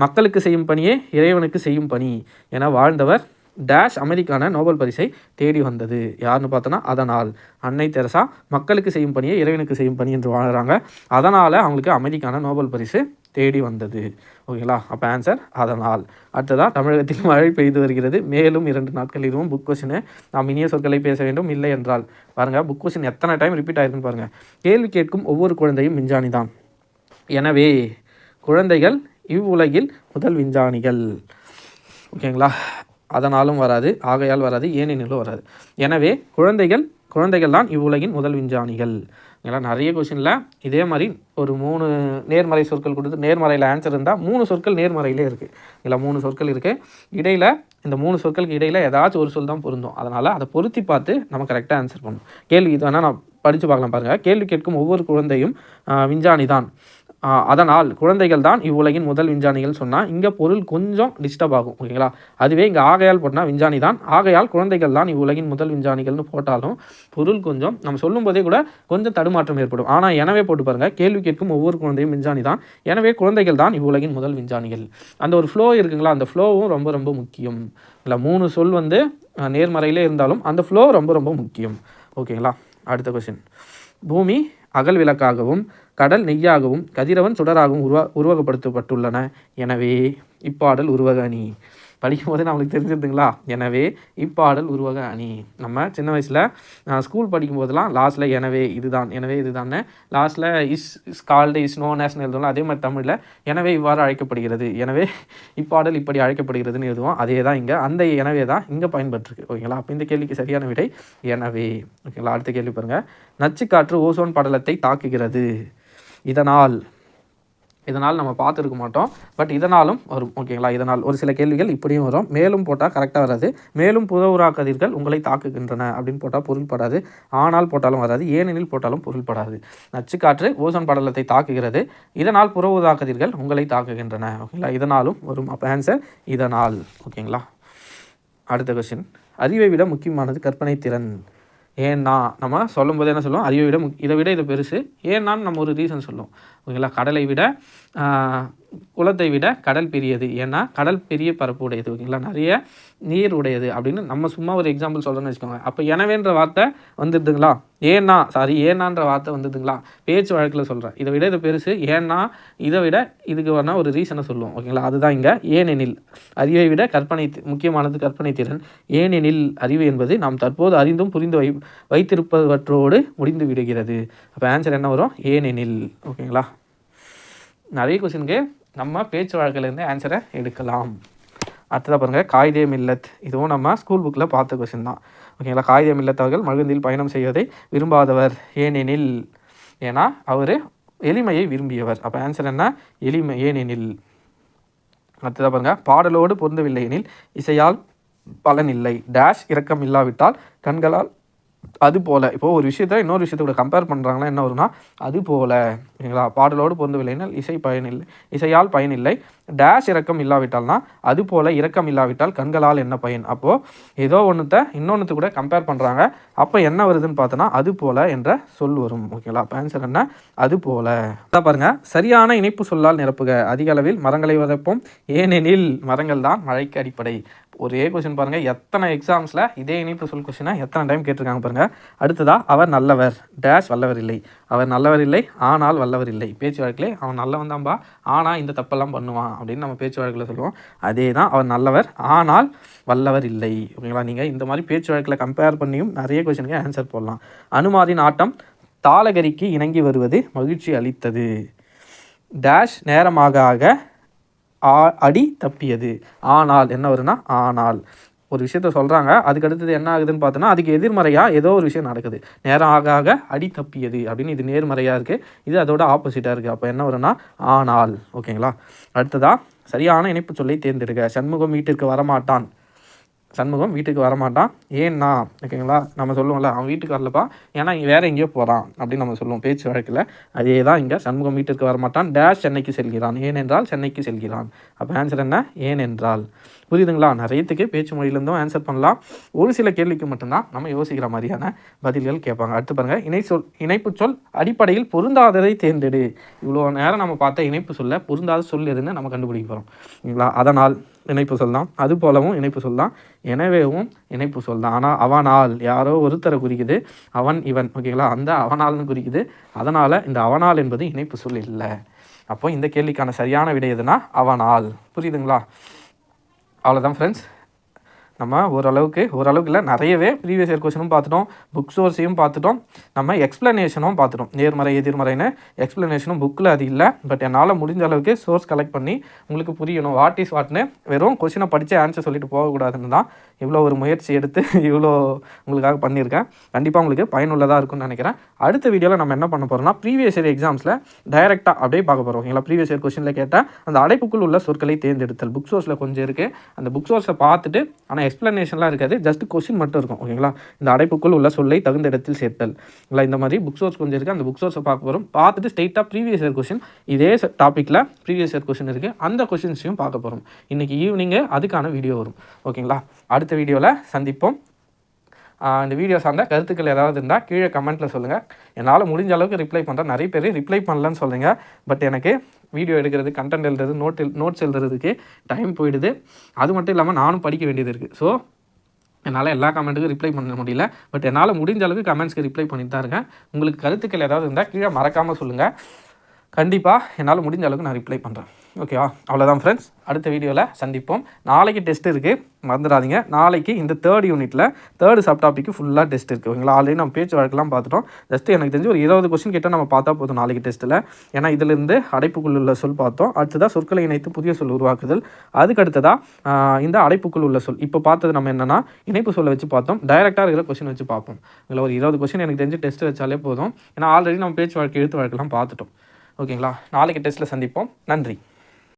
மக்களுக்கு செய்யும் பணியே இறைவனுக்கு செய்யும் பணி என வாழ்ந்தவர் டேஷ் அமெரிக்கான நோபல் பரிசை தேடி வந்தது. யாருன்னு பார்த்தோன்னா அதனால் அன்னை தெரசா மக்களுக்கு செய்யும் பணியை இறைவனுக்கு செய்யும் பணி என்று வாழ்கிறாங்க. அதனால் அவங்களுக்கு அமெரிக்கான நோபல் பரிசு தேடி வந்தது. ஓகேங்களா, அப்போ ஆன்சர் அதனால். அடுத்ததாக தமிழகத்தில் மழை பெய்து வருகிறது. மேலும் 2 நாட்கள் இதுவும் புக் கொஸ்டின். நாம் இனிய சொற்களை பேச வேண்டும். இல்லை என்றால் பாருங்கள், புக் கொஸ்டின் எத்தனை டைம் ரிப்பீட் ஆயிருக்குன்னு பாருங்கள். கேள்வி கேட்கும் ஒவ்வொரு குழந்தையும் விஞ்ஞானி தான். எனவே குழந்தைகள் இவ்வுலகில் முதல் விஞ்ஞானிகள். ஓகேங்களா, அதனாலும் வராது, ஆகையால் வராது, ஏனெனிலும் வராது. எனவே குழந்தைகள் தான் இவ்வுலகின் முதல் விஞ்ஞானிகள். இதெல்லாம் நிறைய கொஸ்டினில் இதே மாதிரி ஒரு 3 நேர்மறை சொற்கள் கொடுத்து நேர்மறையில் ஆன்சர் இருந்தால் 3 சொற்கள் நேர்மறையிலே இருக்குது. இல்லை 3 சொற்கள் இருக்குது. இடையில் இந்த 3 சொற்களுக்கு இடையில் ஏதாச்சும் ஒரு சொல் தான் பொருந்தும். அதனால் அதை பொருத்தி பார்த்து நம்ம கரெக்டாக ஆன்சர் பண்ணணும். கேள்வி இது வேணால் நான் படித்து பார்க்கலாம் பாருங்கள். கேள்வி கேட்கும் ஒவ்வொரு குழந்தையும் விஞ்ஞானி தான். அதனால் குழந்தைகள் தான் இவ்வுலகின் முதல் விஞ்ஞானிகள் சொன்னால் இங்கே பொருள் கொஞ்சம் டிஸ்டர்ப் ஆகும். ஓகேங்களா, அதுவே இங்கே ஆகையால் போட்டால் விஞ்ஞானி தான், ஆகையால் குழந்தைகள் தான் இவ்வுலகின் முதல் விஞ்ஞானிகள்னு போட்டாலும் பொருள் கொஞ்சம் நம்ம சொல்லும் போதே கூட கொஞ்சம் தடுமாற்றம் ஏற்படும். ஆனால் எனவே போட்டு பாருங்கள், கேள்வி கேட்கும் ஒவ்வொரு குழந்தையும் விஞ்ஞானி தான், எனவே குழந்தைகள் தான் இவ்வுலகின் முதல் விஞ்ஞானிகள். அந்த ஒரு ஃப்ளோ இருக்குங்களா, அந்த ஃப்ளோவும் ரொம்ப ரொம்ப முக்கியம். இல்லை 3 சொல் நேர்மறையிலே இருந்தாலும் அந்த ஃப்ளோ ரொம்ப ரொம்ப முக்கியம். ஓகேங்களா, அடுத்த கொஸ்டின். பூமி அகல் விளக்காகவும் கடல் நெய்யாகவும் கதிரவன் சுடராகவும் உருவகப்படுத்தப்பட்டுள்ளன. எனவே இப்பாடல் உருவக அணி. படிக்கும் போது நம்மளுக்கு தெரிஞ்சிருந்துங்களா, எனவே இப்பாடல் உருவக அணி. நம்ம சின்ன வயசில் ஸ்கூல் படிக்கும் போதெல்லாம் லாஸ்ட்டில் எனவே இதுதான் லாஸ்ட்டில் இஸ் கால்டு இஸ் நோன் ஆஸ்ன்னு எழுதுவோம். அதே மாதிரி தமிழில் எனவே இவ்வாறு அழைக்கப்படுகிறது, எனவே இப்பாடல் இப்படி அழைக்கப்படுகிறதுன்னு எழுதுவோம். அதே தான் இங்கே அந்த எனவே தான் இங்கே பயன்பட்டுருக்கு. ஓகேங்களா, அப்போ இந்த கேள்விக்கு சரியான விடை எனவே. ஓகேங்களா, அடுத்த கேள்வி பாருங்கள். நச்சுக்காற்று ஓசோன் படலத்தை தாக்குகிறது. இதனால் நம்ம பார்த்துருக்க மாட்டோம், பட் இதனாலும் வரும். ஓகேங்களா, இதனால் ஒரு சில கேள்விகள் இப்படியும் வரும். மேலும் போட்டால் கரெக்டாக வராது. மேலும் புறஊதா கதிர்கள் உங்களை தாக்குகின்றன அப்படின்னு போட்டால் பொருள்படாது. ஆனால் போட்டாலும் வராது, ஏனெனில் போட்டாலும் பொருள்படாது. நச்சுக்காற்று ஓசோன் படலத்தை தாக்குகிறது, இதனால் புறஊதா கதிர்கள் உங்களை தாக்குகின்றன. ஓகேங்களா, இதனாலும் வரும். அப்போ ஆன்சர் இதனால். ஓகேங்களா, அடுத்த கொஸ்டின். அறிவை விட முக்கியமானது கற்பனை திறன். ஏன்னா நம்ம சொல்லும் போது என்ன சொல்லுவோம், அறிவை விட இதை விட இது பெருசு, ஏன்னான்னு நம்ம ஒரு ரீசன் சொல்லுவோம். ஓகேங்களா, கடலை விட குளத்தை விட கடல் பெரியது, ஏன்னா கடல் பெரிய பரப்பு உடையது. ஓகேங்களா, நிறைய நீர் உடையது அப்படின்னு நம்ம சும்மா ஒரு எக்ஸாம்பிள் சொல்கிறோன்னு வச்சுக்கோங்க. அப்போ எனவேன்ற வார்த்தை வந்துடுதுங்களா, ஏன்னான்ற வார்த்தை வந்துடுதுங்களா, பேச்சு வழக்கில் சொல்கிறேன். இதை விட இது பெருசு, ஏன்னா இதை விட இதுக்கு வேணால் ஒரு ரீசனை சொல்லுவோம். ஓகேங்களா, அதுதான் இங்கே ஏனெனில். அறிவை விட முக்கியமானது கற்பனை திறன். ஏனெனில் அறிவு என்பது நாம் தற்போது அறிந்தும் புரிந்து வைத்திருப்பவற்றோடு முடிந்து விடுகிறது. அப்போ ஆன்சர் என்ன வரும், ஏனெனில். ஓகேங்களா, நிறைய கொஸ்டினுக்கு நம்ம பேச்சு வழக்கிலேருந்து ஆன்சரை எடுக்கலாம். அடுத்ததாக பாருங்கள், காயிதே மில்லத். இதுவும் நம்ம ஸ்கூல் புக்கில் பார்த்த கொஸ்டின் தான். ஓகேங்களா, காயிதே மில்லத் அவர்கள் மகிழ்ந்தில் பயணம் செய்வதை விரும்பாதவர். ஏன்னா அவர் எளிமையை விரும்பியவர். அப்போ ஆன்சர் என்ன, எளிமை, ஏனெனில். அடுத்ததாக பாருங்கள், பாடலோடு பொருந்தவில்லை எனில் இசையால் பலனில்லை. டேஷ் இரக்கம் இல்லாவிட்டால் கண்களால் அது போல். இப்போது ஒரு விஷயத்தை இன்னொரு விஷயத்தை கூட கம்பேர் பண்ணுறாங்கன்னா என்ன வரும்னா அது போல். ஓகேங்களா, பாடலோடு பொருந்தவில்லைனால் இசையால் பயனில்லை. டேஷ் இரக்கம் இல்லாவிட்டால்னா அது போல் இரக்கம் இல்லாவிட்டால் கண்களால் என்ன பயன். அப்போது ஏதோ இன்னொன்று கூட கம்பேர் பண்ணுறாங்க. அப்போ என்ன வருதுன்னு பார்த்தோன்னா அது போல் என்ற சொல் வரும். ஓகேங்களா, அப்போ ஆன்சர் என்ன, அது போல். அதான் பாருங்கள், சரியான இணைப்பு சொல்லால் நிரப்புக. அதிக அளவில் மரங்களை வளர்ப்போம், ஏனெனில் மரங்கள் தான் மழைக்கு அடிப்படை. ஒரே கொஸ்டின் பாருங்கள், எத்தனை எக்ஸாம்ஸில் இதே இணைப்பு சொல் கொஸ்டினை எத்தனை டைம் கேட்டிருக்காங்க பாருங்கள். அடுத்ததாக அவர் நல்லவர், டேஷ் வல்லவர் இல்லை. அவர் நல்லவர் இல்லை, ஆனால் வல்லவர் இல்லை. பேச்சு வழக்கிலே அவன் நல்லவன் தான்பா, ஆனால் இந்த தப்பெல்லாம் பண்ணுவான் அப்படின்னு நம்ம பேச்சு வழக்கில் சொல்லுவோம். அதே தான், அவர் நல்லவர் ஆனால் வல்லவர் இல்லை. ஓகேங்களா, நீங்கள் இந்த மாதிரி பேச்சு வழக்கில் கம்பேர் பண்ணியும் நிறைய கொஸ்டினுக்கு ஆன்சர் போடலாம். அனுமாரின் ஆட்டம் தாளகரிக்கு இணங்கி வருவது மகிழ்ச்சி அளித்தது. டேஷ் நேரமாக ஆக அடி தப்பியது. ஆனால் என்ன வரும்னா ஆனால். ஒரு விஷயத்த சொல்கிறாங்க, அதுக்கு அடுத்தது என்ன ஆகுதுன்னு பார்த்தோன்னா அதுக்கு எதிர்மறையாக ஏதோ ஒரு விஷயம் நடக்குது. நேரம் ஆக ஆக அடி தப்பியது அப்படின்னு இது நேர்மறையாக இருக்குது, இது அதோட ஆப்போசிட்டாக இருக்குது. அப்போ என்ன வரும்னா ஆனால். ஓகேங்களா. அடுத்ததாக சரியான இணைப்பு சொல்லை தேர்ந்தெடுக்க. சண்முகம் வீட்டிற்கு வரமாட்டான். சண்முகம் வீட்டுக்கு வரமாட்டான் ஏன்னா, ஓகேங்களா, நம்ம சொல்லுவோம்ல அவன் வீட்டுக்கு வரலப்பா ஏன்னா வேறு எங்கேயோ போகிறான் அப்படின்னு நம்ம சொல்லுவோம் பேச்சு வழக்கில். அதே தான் இங்கே சண்முகம் வீட்டிற்கு வரமாட்டான் டேஷ் சென்னைக்கு செல்கிறான், ஏனென்றால் சென்னைக்கு செல்கிறான். அப்போ ஆன்சர் என்ன, ஏனென்றால். புரியுதுங்களா. நிறையத்துக்கு பேச்சு மொழியிலேருந்தும் ஆன்சர் பண்ணலாம். ஒரு சில கேள்விக்கு மட்டும்தான் நம்ம யோசிக்கிற மாதிரியான பதில்கள் கேட்பாங்க. அடுத்து பாருங்கள், இணைப்பு சொல் அடிப்படையில் பொருந்தாததை தேர்ந்தெடு. இவ்வளோ நேரம் நம்ம பார்த்த இணைப்பு சொல்ல பொருந்தாத சொல் எதுன்னு நம்ம கண்டுபிடிக்க போகிறோம். ஓகேங்களா. அதனால் இணைப்பு சொல் தான், அது போலவும் இணைப்பு சொல் தான், எனவேவும் இணைப்பு சொல் தான். ஆனால் அவனால் யாரோ ஒருத்தரை குறிக்குது, அவன் இவன். ஓகேங்களா. அந்த அவனால்னு குறிக்குது. அதனால் இந்த அவனால் என்பது இணைப்பு சொல் இல்லை. அப்போ இந்த கேள்விக்கான சரியான விடை எதுனா அவனால். புரியுதுங்களா. அவ்வளோதான் ஃப்ரெண்ட்ஸ். நம்ம ஓரளவுக்கு இல்லை, நிறையவே ப்ரீவியஸ் இயர் கொஸ்டினும் பார்த்துட்டோம், புக் சோர்ஸையும் பார்த்துட்டோம், நம்ம எக்ஸ்ப்ளனேஷனும் பார்த்துட்டோம். நேர்மறை எதிர்மறைன்னு எக்ஸ்ப்ளனேஷனும் புக்கில் அது இல்லை. பட் என்னால் முடிஞ்ச அளவுக்கு சோர்ஸ் கலெக்ட் பண்ணி உங்களுக்கு புரியணும் வாட் இஸ் வாட்னு. வெறும் கொஸ்டினை படித்து ஆன்சர் சொல்லிட்டு போகக்கூடாதுன்னு தான் இவ்வளோ ஒரு முயற்சி எடுத்து இவ்வளோ உங்களுக்காக பண்ணியிருக்கேன். கண்டிப்பாக உங்களுக்கு பயனுள்ளதாக இருக்கும்னு நினைக்கிறேன். அடுத்த வீடியோவில் நம்ம என்ன பண்ண போகிறோம்னா ப்ரீவியஸ் இயர் எக்ஸாம்ஸில் டைரெக்டாக அப்படியே பார்க்க போகிறோம். ஓகேங்களா. ப்ரீவியஸ் இயர் கொஸ்டினில் கேட்டால் அந்த அடைப்புக்குள் உள்ள சொற்களை தேர்ந்தெடுத்தல் புக் சோர்ஸில் கொஞ்சம் இருக்குது. அந்த புக் சோர்ஸை பார்த்துட்டு ஆனால் எக்ஸ்ப்ளனேஷன்லாம் இருக்காது, ஜஸ்ட் கொஸ்டின் மட்டும் இருக்கும். ஓகேங்களா. இந்த அடைப்புக்குள் உள்ள சொல்லை தகுந்த இடத்தில் சேர்த்தல் இல்லை, இந்த மாதிரி புக் சோர்ஸ் கொஞ்சம் இருக்குது. அந்த புக் சோர்ஸை பார்க்க போகிறோம். பார்த்துட்டு ஸ்ட்ரெயிட்டாக ப்ரீவியஸ் இயர் கொஸ்டின், இதே டாப்பிக்கில் ப்ரீவியஸ் இயர் கொஸ்டின் இருக்குது, அந்த கொஸ்டின்ஸையும் பார்க்க போகிறோம். இன்றைக்கி ஈவினிங்கு அதுக்கான வீடியோ வரும். ஓகேங்களா. அடுத்த வீடியோவில் சந்திப்போம். இந்த வீடியோ சார்ந்த கருத்துக்கள் ஏதாவது இருந்தால் கீழே கமெண்ட்டில் சொல்லுங்கள். என்னால் முடிஞ்ச அளவுக்கு ரிப்ளை பண்ணுறேன். நிறைய பேர் ரிப்ளை பண்ணலன்னு சொல்லுங்கள். பட் எனக்கு வீடியோ எடுக்கிறது, கண்டென்ட் எழுதுறது, நோட்ஸ் எழுதுறதுக்கு டைம் போயிடுது. அது மட்டும் இல்லாமல் நானும் படிக்க வேண்டியது இருக்குது. ஸோ என்னால் எல்லா கமெண்ட்டுக்கும் ரிப்ளை பண்ண முடியல. பட் என்னால் முடிஞ்ச அளவுக்கு கமெண்ட்ஸ்க்கு ரிப்ளை பண்ணிட்டு தான் இருக்கேன். உங்களுக்கு கருத்துக்கள் ஏதாவது இருந்தால் கீழே மறக்காமல் சொல்லுங்கள். கண்டிப்பாக என்னால் முடிஞ்ச அளவுக்கு நான் ரிப்ளை பண்ணுறேன். ஓகேவா. அவ்வளோதான் ஃப்ரெண்ட்ஸ். அடுத்த வீடியோவில் சந்திப்போம். நாளைக்கு டெஸ்ட் இருக்குது, மறந்துடாதீங்க. நாளைக்கு இந்த 3rd யூனிட்டில் 3rd சப் டாப்பிக்கு ஃபுல்லாக டெஸ்ட் இருக்குது. ஓகேங்களா. ஆல்ரெடி நம்ம பேச்சு வழக்கெல்லாம் பார்த்துட்டோம். ஜஸ்ட்டு எனக்கு தெரிஞ்சு ஒரு 20 கொஸ்டின் கிட்ட நம்ம பார்த்தா போதும் நாளைக்கு டெஸ்ட்டில். ஏன்னா இதிலிருந்து அடைப்புக்குள் உள்ள சொல் பார்த்தோம். அடுத்ததாக சொற்களை இணைத்து புதிய சொல் உருவாக்குதல். அதுக்கு அடுத்ததாக இந்த அடைப்புக்குள் உள்ள சொல். இப்போ பார்த்தது நம்ம என்னென்னா இணைப்பு சொல்லை வச்சு பார்த்தோம். டைரெக்டாக இருக்கிற கொஸ்டின் வச்சு பார்ப்போம். இதில் ஒரு 20 கொஸ்டின் எனக்கு தெரிஞ்சு டெஸ்ட் வச்சாலே போதும். ஏன்னா ஆல்ரெடி நம்ம பேச்சு வழக்கு எழுத்து வழக்கெல்லாம் பார்த்துட்டோம். ஓகேங்களா. நாளைக்கு டெஸ்ட்டில் சந்திப்போம். நன்றி.